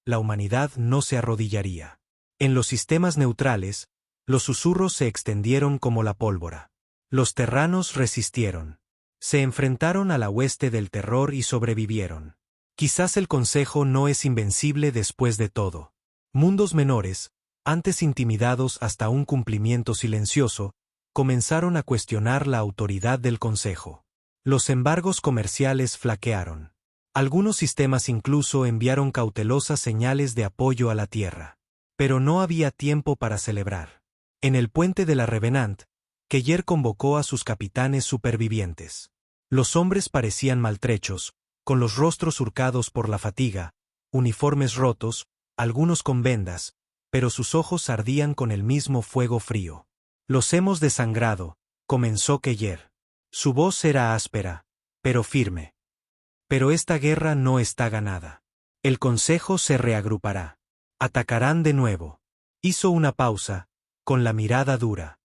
La humanidad no se arrodillaría. En los sistemas neutrales, los susurros se extendieron como la pólvora. Los terranos resistieron. Se enfrentaron a la hueste del terror y sobrevivieron. Quizás el Consejo no es invencible después de todo. Mundos menores, antes intimidados hasta un cumplimiento silencioso, comenzaron a cuestionar la autoridad del Consejo. Los embargos comerciales flaquearon. Algunos sistemas incluso enviaron cautelosas señales de apoyo a la Tierra. Pero no había tiempo para celebrar. En el puente de la Revenant, Keller convocó a sus capitanes supervivientes. Los hombres parecían maltrechos, con los rostros surcados por la fatiga, uniformes rotos, algunos con vendas, pero sus ojos ardían con el mismo fuego frío. «Los hemos desangrado», comenzó Keller. Su voz era áspera, pero firme. «Pero esta guerra no está ganada. El Consejo se reagrupará. Atacarán de nuevo». Hizo una pausa, con la mirada dura.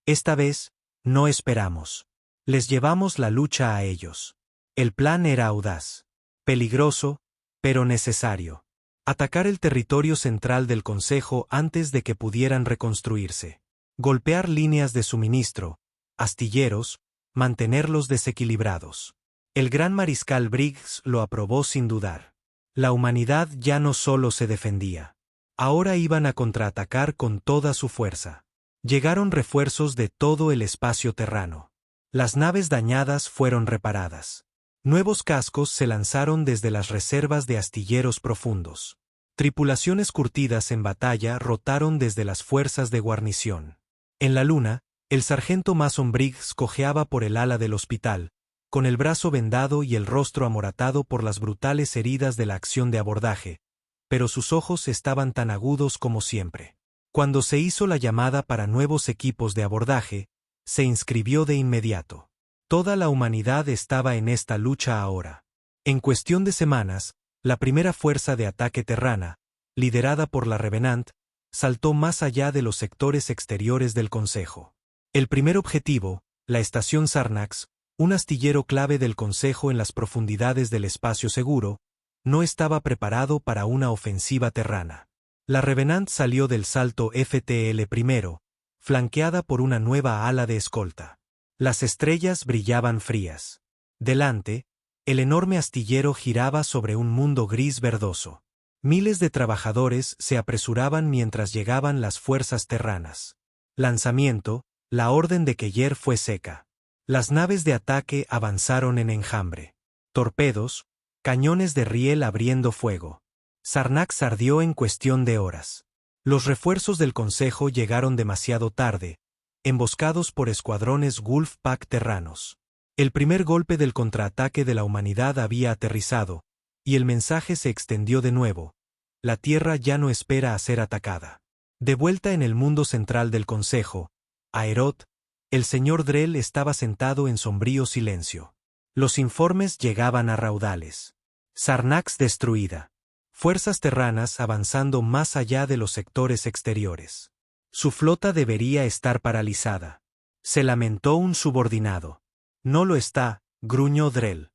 «Esta vez, no esperamos. Les llevamos la lucha a ellos». El plan era audaz. Peligroso, pero necesario. Atacar el territorio central del Consejo antes de que pudieran reconstruirse. Golpear líneas de suministro, astilleros, mantenerlos desequilibrados. El gran mariscal Briggs lo aprobó sin dudar. La humanidad ya no solo se defendía. Ahora iban a contraatacar con toda su fuerza. Llegaron refuerzos de todo el espacio terrano. Las naves dañadas fueron reparadas. Nuevos cascos se lanzaron desde las reservas de astilleros profundos. Tripulaciones curtidas en batalla rotaron desde las fuerzas de guarnición. En la luna, el sargento Mason Briggs cojeaba por el ala del hospital, con el brazo vendado y el rostro amoratado por las brutales heridas de la acción de abordaje, pero sus ojos estaban tan agudos como siempre. Cuando se hizo la llamada para nuevos equipos de abordaje, se inscribió de inmediato. Toda la humanidad estaba en esta lucha ahora. En cuestión de semanas, la primera fuerza de ataque terrana, liderada por la Revenant, saltó más allá de los sectores exteriores del Consejo. El primer objetivo, la estación Sarnax, un astillero clave del Consejo en las profundidades del espacio seguro, no estaba preparado para una ofensiva terrana. La Revenant salió del salto FTL primero, flanqueada por una nueva ala de escolta. Las estrellas brillaban frías. Delante, el enorme astillero giraba sobre un mundo gris verdoso. Miles de trabajadores se apresuraban mientras llegaban las fuerzas terranas. Lanzamiento, la orden de Keller fue seca. Las naves de ataque avanzaron en enjambre. Torpedos, cañones de riel abriendo fuego. Sarnax ardió en cuestión de horas. Los refuerzos del Consejo llegaron demasiado tarde, emboscados por escuadrones Wolfpack terranos. El primer golpe del contraataque de la humanidad había aterrizado, y el mensaje se extendió de nuevo. La Tierra ya no espera a ser atacada. De vuelta en el mundo central del Consejo, Aerot, el señor Drell estaba sentado en sombrío silencio. Los informes llegaban a raudales. Sarnax destruida. Fuerzas terranas avanzando más allá de los sectores exteriores. Su flota debería estar paralizada. Se lamentó un subordinado. No lo está, gruñó Drell.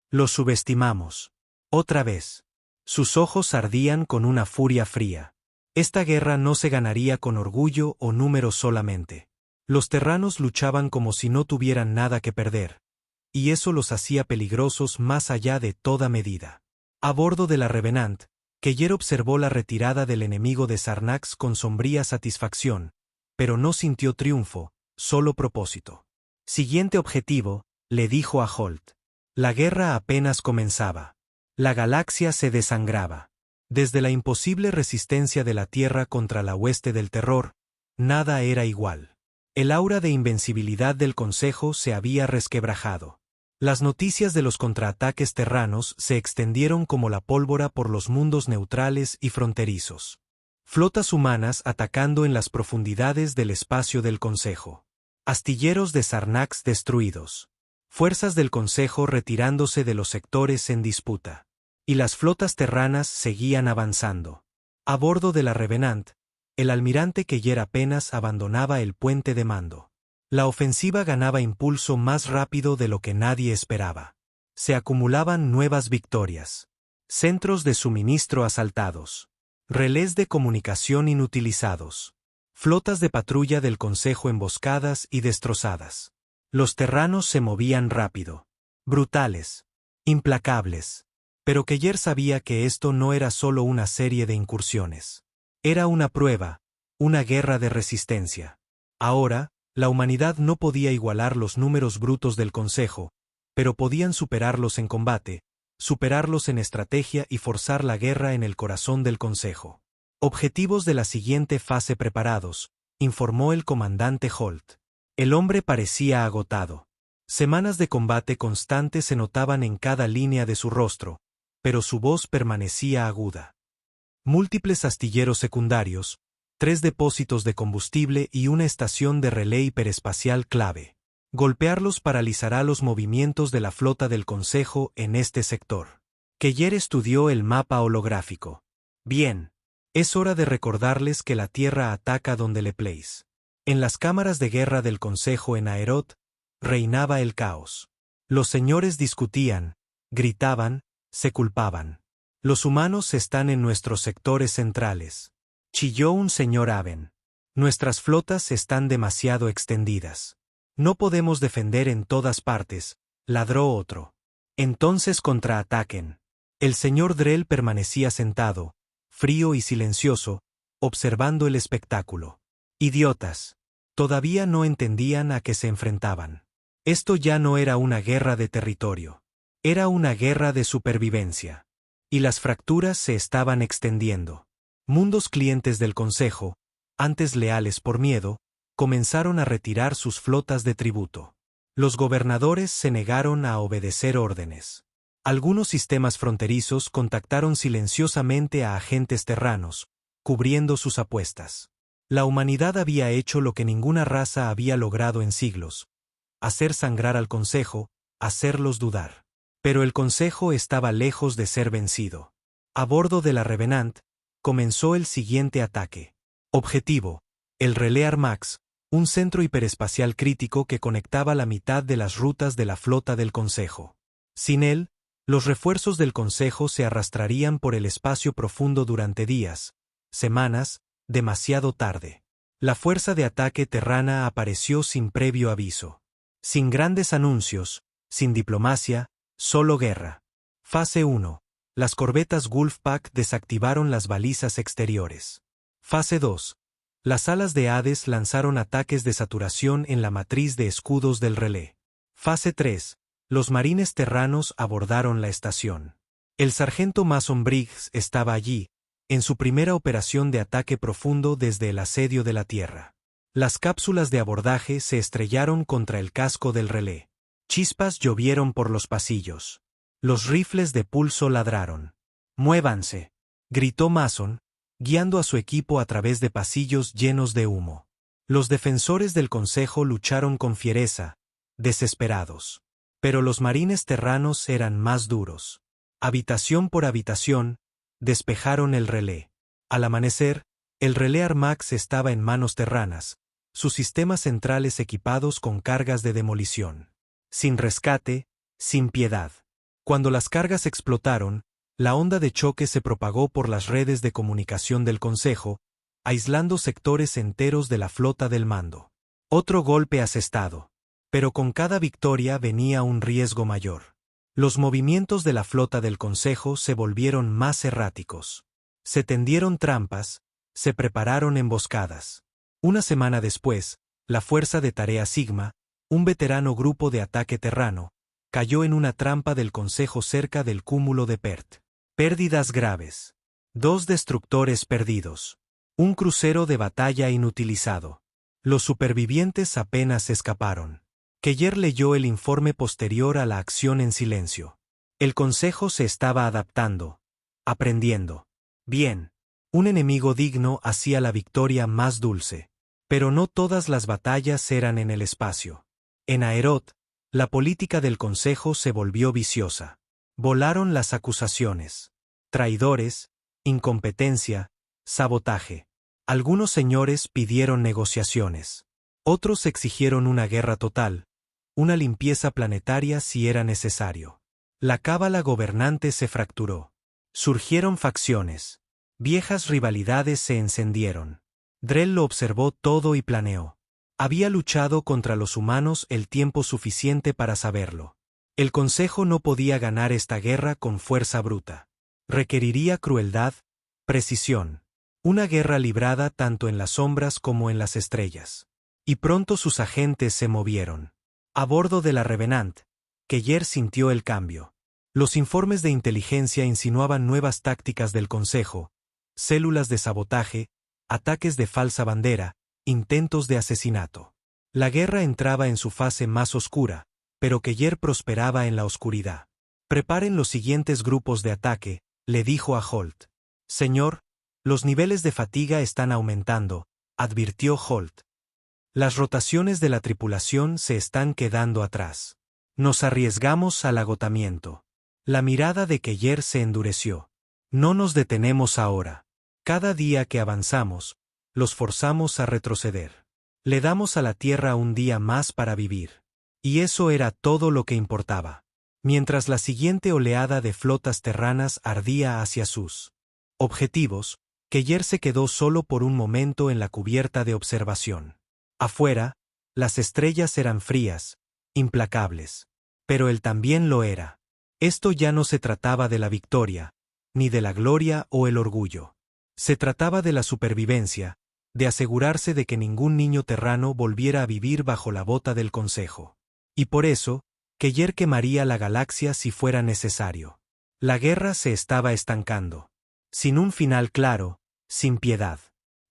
Lo subestimamos. Otra vez. Sus ojos ardían con una furia fría. Esta guerra no se ganaría con orgullo o números solamente. Los terranos luchaban como si no tuvieran nada que perder, y eso los hacía peligrosos más allá de toda medida. A bordo de la Revenant, Keller observó la retirada del enemigo de Sarnax con sombría satisfacción, pero no sintió triunfo, solo propósito. Siguiente objetivo, le dijo a Holt. La guerra apenas comenzaba. La galaxia se desangraba. Desde la imposible resistencia de la Tierra contra la hueste del terror, nada era igual. El aura de invencibilidad del Consejo se había resquebrajado. Las noticias de los contraataques terranos se extendieron como la pólvora por los mundos neutrales y fronterizos. Flotas humanas atacando en las profundidades del espacio del Consejo. Astilleros de Sarnax destruidos. Fuerzas del Consejo retirándose de los sectores en disputa. Y las flotas terranas seguían avanzando. A bordo de la Revenant, el almirante Keller apenas abandonaba el puente de mando. La ofensiva ganaba impulso más rápido de lo que nadie esperaba. Se acumulaban nuevas victorias. Centros de suministro asaltados. Relés de comunicación inutilizados. Flotas de patrulla del Consejo emboscadas y destrozadas. Los terranos se movían rápido. Brutales. Implacables. Pero Keller sabía que esto no era solo una serie de incursiones. Era una prueba, una guerra de resistencia. Ahora, la humanidad no podía igualar los números brutos del Consejo, pero podían superarlos en combate, superarlos en estrategia y forzar la guerra en el corazón del Consejo. Objetivos de la siguiente fase preparados, informó el comandante Holt. El hombre parecía agotado. Semanas de combate constante se notaban en cada línea de su rostro, pero su voz permanecía aguda. Múltiples astilleros secundarios, 3 depósitos de combustible y una estación de relé hiperespacial clave. Golpearlos paralizará los movimientos de la flota del Consejo en este sector. Keller estudió el mapa holográfico. Bien. Es hora de recordarles que la Tierra ataca donde le place. En las cámaras de guerra del Consejo en Aerot, reinaba el caos. Los señores discutían, gritaban, se culpaban. Los humanos están en nuestros sectores centrales. Chilló un señor Aven. Nuestras flotas están demasiado extendidas. No podemos defender en todas partes, ladró otro. Entonces contraataquen. El señor Drell permanecía sentado, frío y silencioso, observando el espectáculo. Idiotas. Todavía no entendían a qué se enfrentaban. Esto ya no era una guerra de territorio. Era una guerra de supervivencia. Y las fracturas se estaban extendiendo. Mundos clientes del Consejo, antes leales por miedo, comenzaron a retirar sus flotas de tributo. Los gobernadores se negaron a obedecer órdenes. Algunos sistemas fronterizos contactaron silenciosamente a agentes terranos, cubriendo sus apuestas. La humanidad había hecho lo que ninguna raza había logrado en siglos: hacer sangrar al Consejo, hacerlos dudar. Pero el Consejo estaba lejos de ser vencido. A bordo de la Revenant, comenzó el siguiente ataque. Objetivo: el relé Armax, un centro hiperespacial crítico que conectaba la mitad de las rutas de la flota del Consejo. Sin él, los refuerzos del Consejo se arrastrarían por el espacio profundo durante días, semanas, demasiado tarde. La fuerza de ataque terrana apareció sin previo aviso. Sin grandes anuncios, sin diplomacia, solo guerra. Fase 1. Las corbetas Wolfpack desactivaron las balizas exteriores. Fase 2. Las alas de Hades lanzaron ataques de saturación en la matriz de escudos del relé. Fase 3. Los marines terranos abordaron la estación. El sargento Mason Briggs estaba allí, en su primera operación de ataque profundo desde el asedio de la Tierra. Las cápsulas de abordaje se estrellaron contra el casco del relé. Chispas llovieron por los pasillos. Los rifles de pulso ladraron. «¡Muévanse!», gritó Mason, guiando a su equipo a través de pasillos llenos de humo. Los defensores del Consejo lucharon con fiereza, desesperados. Pero los marines terranos eran más duros. Habitación por habitación, despejaron el relé. Al amanecer, el relé Armax estaba en manos terranas, sus sistemas centrales equipados con cargas de demolición. Sin rescate, sin piedad. Cuando las cargas explotaron, la onda de choque se propagó por las redes de comunicación del Consejo, aislando sectores enteros de la flota del mando. Otro golpe asestado. Pero con cada victoria venía un riesgo mayor. Los movimientos de la flota del Consejo se volvieron más erráticos. Se tendieron trampas, se prepararon emboscadas. Una semana después, la Fuerza de Tarea Sigma, un veterano grupo de ataque terrano, cayó en una trampa del Consejo cerca del cúmulo de Pert. Pérdidas graves. 2 destructores perdidos. Un crucero de batalla inutilizado. Los supervivientes apenas escaparon. Keller leyó el informe posterior a la acción en silencio. El Consejo se estaba adaptando, aprendiendo. Bien. Un enemigo digno hacía la victoria más dulce. Pero no todas las batallas eran en el espacio. En Aerot, la política del Consejo se volvió viciosa. Volaron las acusaciones. Traidores, incompetencia, sabotaje. Algunos señores pidieron negociaciones. Otros exigieron una guerra total, una limpieza planetaria si era necesario. La cábala gobernante se fracturó. Surgieron facciones. Viejas rivalidades se encendieron. Drell lo observó todo y planeó. Había luchado contra los humanos el tiempo suficiente para saberlo. El Consejo no podía ganar esta guerra con fuerza bruta. Requeriría crueldad, precisión. Una guerra librada tanto en las sombras como en las estrellas. Y pronto sus agentes se movieron. A bordo de la Revenant, Keller sintió el cambio. Los informes de inteligencia insinuaban nuevas tácticas del Consejo, células de sabotaje, ataques de falsa bandera, intentos de asesinato. La guerra entraba en su fase más oscura, pero Keller prosperaba en la oscuridad. Preparen los siguientes grupos de ataque, le dijo a Holt. Señor, los niveles de fatiga están aumentando, advirtió Holt. Las rotaciones de la tripulación se están quedando atrás. Nos arriesgamos al agotamiento. La mirada de Keller se endureció. No nos detenemos ahora. Cada día que avanzamos, los forzamos a retroceder. Le damos a la Tierra un día más para vivir. Y eso era todo lo que importaba. Mientras la siguiente oleada de flotas terranas ardía hacia sus objetivos, Keller se quedó solo por un momento en la cubierta de observación. Afuera, las estrellas eran frías, implacables. Pero él también lo era. Esto ya no se trataba de la victoria, ni de la gloria o el orgullo. Se trataba de la supervivencia, de asegurarse de que ningún niño terrano volviera a vivir bajo la bota del Consejo. Y por eso, Keller quemaría la galaxia si fuera necesario. La guerra se estaba estancando. Sin un final claro, sin piedad.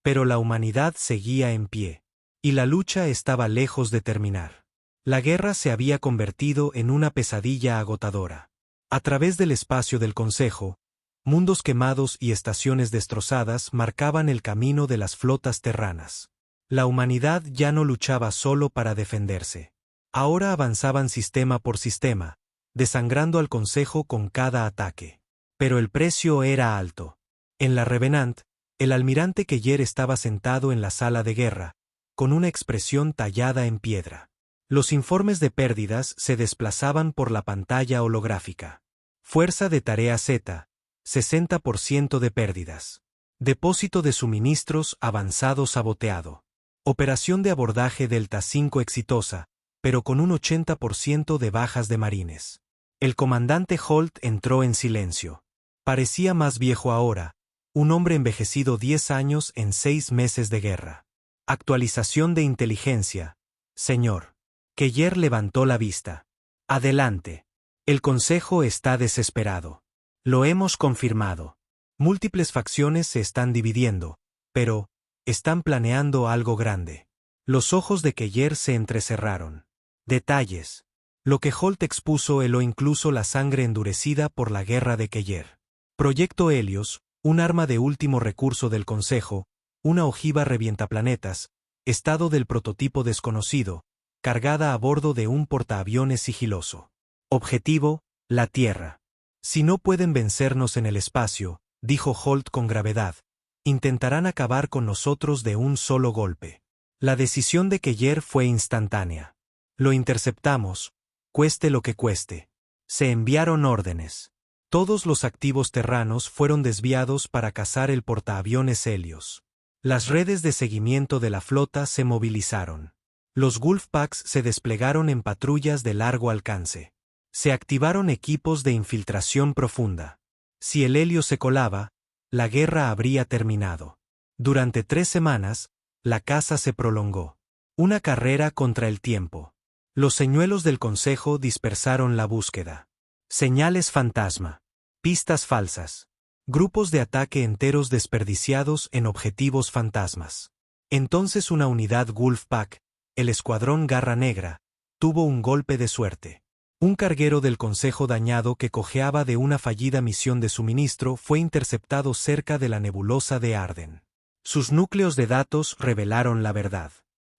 Pero la humanidad seguía en pie. Y la lucha estaba lejos de terminar. La guerra se había convertido en una pesadilla agotadora. A través del espacio del Consejo, mundos quemados y estaciones destrozadas marcaban el camino de las flotas terranas. La humanidad ya no luchaba solo para defenderse. Ahora avanzaban sistema por sistema, desangrando al Consejo con cada ataque. Pero el precio era alto. En la Revenant, el almirante Keller estaba sentado en la sala de guerra, con una expresión tallada en piedra. Los informes de pérdidas se desplazaban por la pantalla holográfica. Fuerza de Tarea Z, 60% de pérdidas. Depósito de suministros avanzado saboteado. Operación de abordaje Delta 5 exitosa, pero con un 80% de bajas de marines. El comandante Holt entró en silencio. Parecía más viejo ahora, un hombre envejecido 10 años en 6 meses de guerra. Actualización de inteligencia, señor. Keller levantó la vista. Adelante. El Consejo está desesperado. Lo hemos confirmado. Múltiples facciones se están dividiendo, pero están planeando algo grande. Los ojos de Keller se entrecerraron. Detalles. Lo que Holt expuso heló incluso la sangre endurecida por la guerra de Keller. Proyecto Helios, un arma de último recurso del Consejo, una ojiva revientaplanetas, estado del prototipo desconocido, cargada a bordo de un portaaviones sigiloso. Objetivo, la Tierra. Si no pueden vencernos en el espacio, dijo Holt con gravedad, intentarán acabar con nosotros de un solo golpe. La decisión de Keller fue instantánea. Lo interceptamos, cueste lo que cueste. Se enviaron órdenes. Todos los activos terranos fueron desviados para cazar el portaaviones Helios. Las redes de seguimiento de la flota se movilizaron. Los Wolfpacks se desplegaron en patrullas de largo alcance. Se activaron equipos de infiltración profunda. Si el Helio se colaba, la guerra habría terminado. Durante 3 semanas, la caza se prolongó. Una carrera contra el tiempo. Los señuelos del Consejo dispersaron la búsqueda. Señales fantasma. Pistas falsas. Grupos de ataque enteros desperdiciados en objetivos fantasmas. Entonces una unidad Wolfpack, el Escuadrón Garra Negra, tuvo un golpe de suerte. Un carguero del Consejo dañado que cojeaba de una fallida misión de suministro fue interceptado cerca de la nebulosa de Arden. Sus núcleos de datos revelaron la verdad.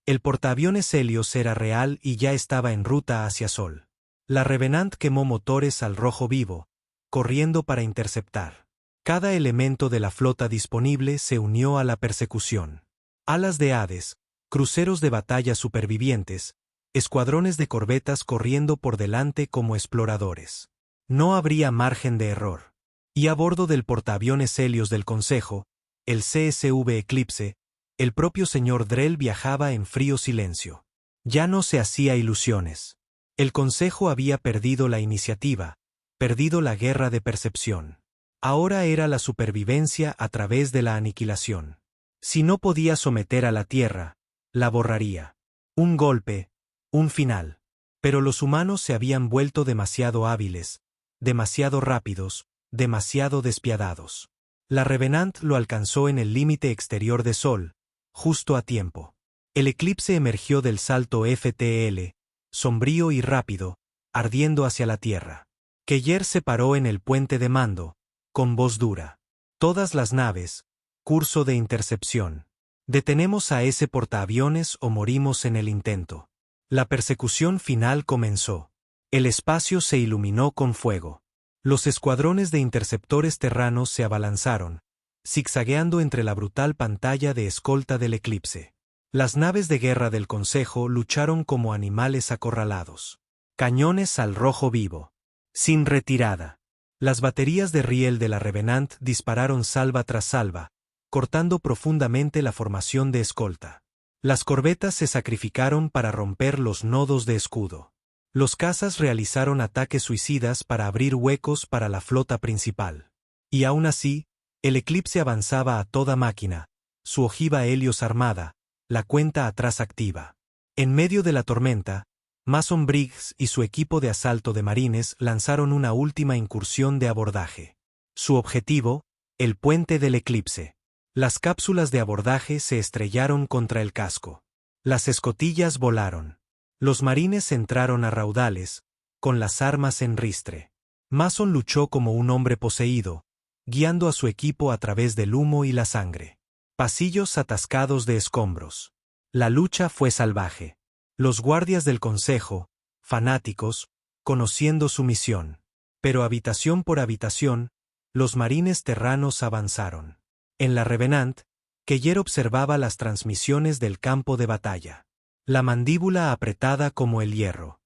El portaaviones Helios era real y ya estaba en ruta hacia Sol. La Revenant quemó motores al rojo vivo, corriendo para interceptar. Cada elemento de la flota disponible se unió a la persecución. Alas de Hades, cruceros de batalla supervivientes, escuadrones de corbetas corriendo por delante como exploradores. No habría margen de error. Y a bordo del portaaviones Helios del Consejo, el CSV Eclipse, el propio señor Drell viajaba en frío silencio. Ya no se hacía ilusiones. El Consejo había perdido la iniciativa, perdido la guerra de percepción. Ahora era la supervivencia a través de la aniquilación. Si no podía someter a la Tierra, la borraría. Un golpe, un final. Pero los humanos se habían vuelto demasiado hábiles, demasiado rápidos, demasiado despiadados. La Revenant lo alcanzó en el límite exterior de Sol, justo a tiempo. El Eclipse emergió del salto FTL, sombrío y rápido, ardiendo hacia la Tierra. Keller se paró en el puente de mando, con voz dura. Todas las naves, curso de intercepción. Detenemos a ese portaaviones o morimos en el intento. La persecución final comenzó. El espacio se iluminó con fuego. Los escuadrones de interceptores terranos se abalanzaron, zigzagueando entre la brutal pantalla de escolta del Eclipse. Las naves de guerra del Consejo lucharon como animales acorralados. Cañones al rojo vivo. Sin retirada. Las baterías de riel de la Revenant dispararon salva tras salva, cortando profundamente la formación de escolta. Las corbetas se sacrificaron para romper los nodos de escudo. Los cazas realizaron ataques suicidas para abrir huecos para la flota principal. Y aún así, el Eclipse avanzaba a toda máquina, su ojiva Helios armada, la cuenta atrás activa. En medio de la tormenta, Mason Briggs y su equipo de asalto de marines lanzaron una última incursión de abordaje. Su objetivo, el puente del Eclipse. Las cápsulas de abordaje se estrellaron contra el casco. Las escotillas volaron. Los marines entraron a raudales, con las armas en ristre. Mason luchó como un hombre poseído, guiando a su equipo a través del humo y la sangre. Pasillos atascados de escombros. La lucha fue salvaje. Los guardias del Consejo, fanáticos, conociendo su misión. Pero habitación por habitación, los marines terranos avanzaron. En la Revenant, Keller observaba las transmisiones del campo de batalla. La mandíbula apretada como el hierro.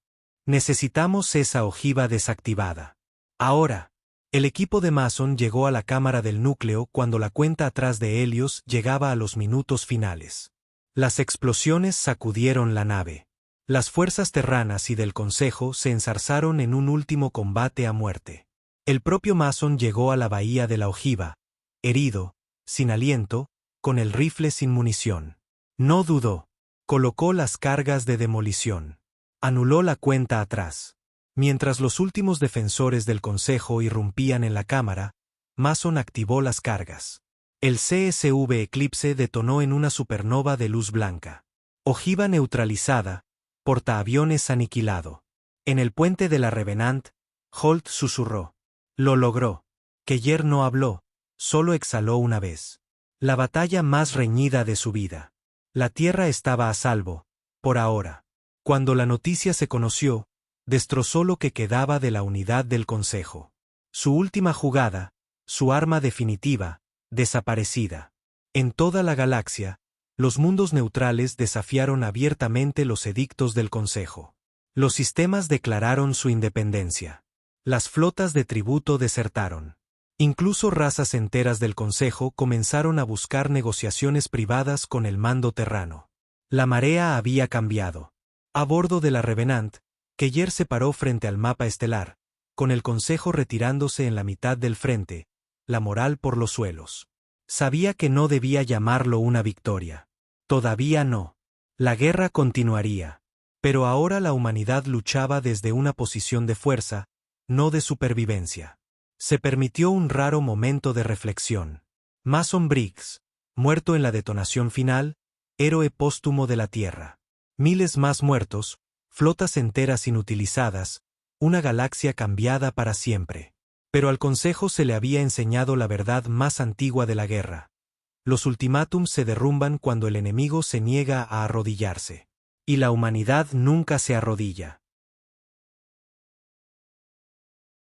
Necesitamos esa ojiva desactivada. Ahora. El equipo de Mason llegó a la cámara del núcleo cuando la cuenta atrás de Helios llegaba a los minutos finales. Las explosiones sacudieron la nave. Las fuerzas terranas y del Consejo se enzarzaron en un último combate a muerte. El propio Mason llegó a la bahía de la ojiva, herido, sin aliento, con el rifle sin munición. No dudó. Colocó las cargas de demolición. Anuló la cuenta atrás. Mientras los últimos defensores del Consejo irrumpían en la cámara, Mason activó las cargas. El CSV Eclipse detonó en una supernova de luz blanca. Ojiva neutralizada, portaaviones aniquilado. En el puente de la Revenant, Holt susurró. Lo logró. Keller no habló, solo exhaló una vez. La batalla más reñida de su vida. La Tierra estaba a salvo, por ahora. Cuando la noticia se conoció, destrozó lo que quedaba de la unidad del Consejo. Su última jugada, su arma definitiva, desaparecida. En toda la galaxia, los mundos neutrales desafiaron abiertamente los edictos del Consejo. Los sistemas declararon su independencia. Las flotas de tributo desertaron. Incluso razas enteras del Consejo comenzaron a buscar negociaciones privadas con el mando terrano. La marea había cambiado. A bordo de la Revenant, Keller se paró frente al mapa estelar, con el Consejo retirándose en la mitad del frente, la moral por los suelos. Sabía que no debía llamarlo una victoria. Todavía no. La guerra continuaría. Pero ahora la humanidad luchaba desde una posición de fuerza, no de supervivencia. Se permitió un raro momento de reflexión. Mason Briggs, muerto en la detonación final, héroe póstumo de la Tierra. Miles más muertos, flotas enteras inutilizadas, una galaxia cambiada para siempre. Pero al Consejo se le había enseñado la verdad más antigua de la guerra. Los ultimátums se derrumban cuando el enemigo se niega a arrodillarse. Y la humanidad nunca se arrodilla.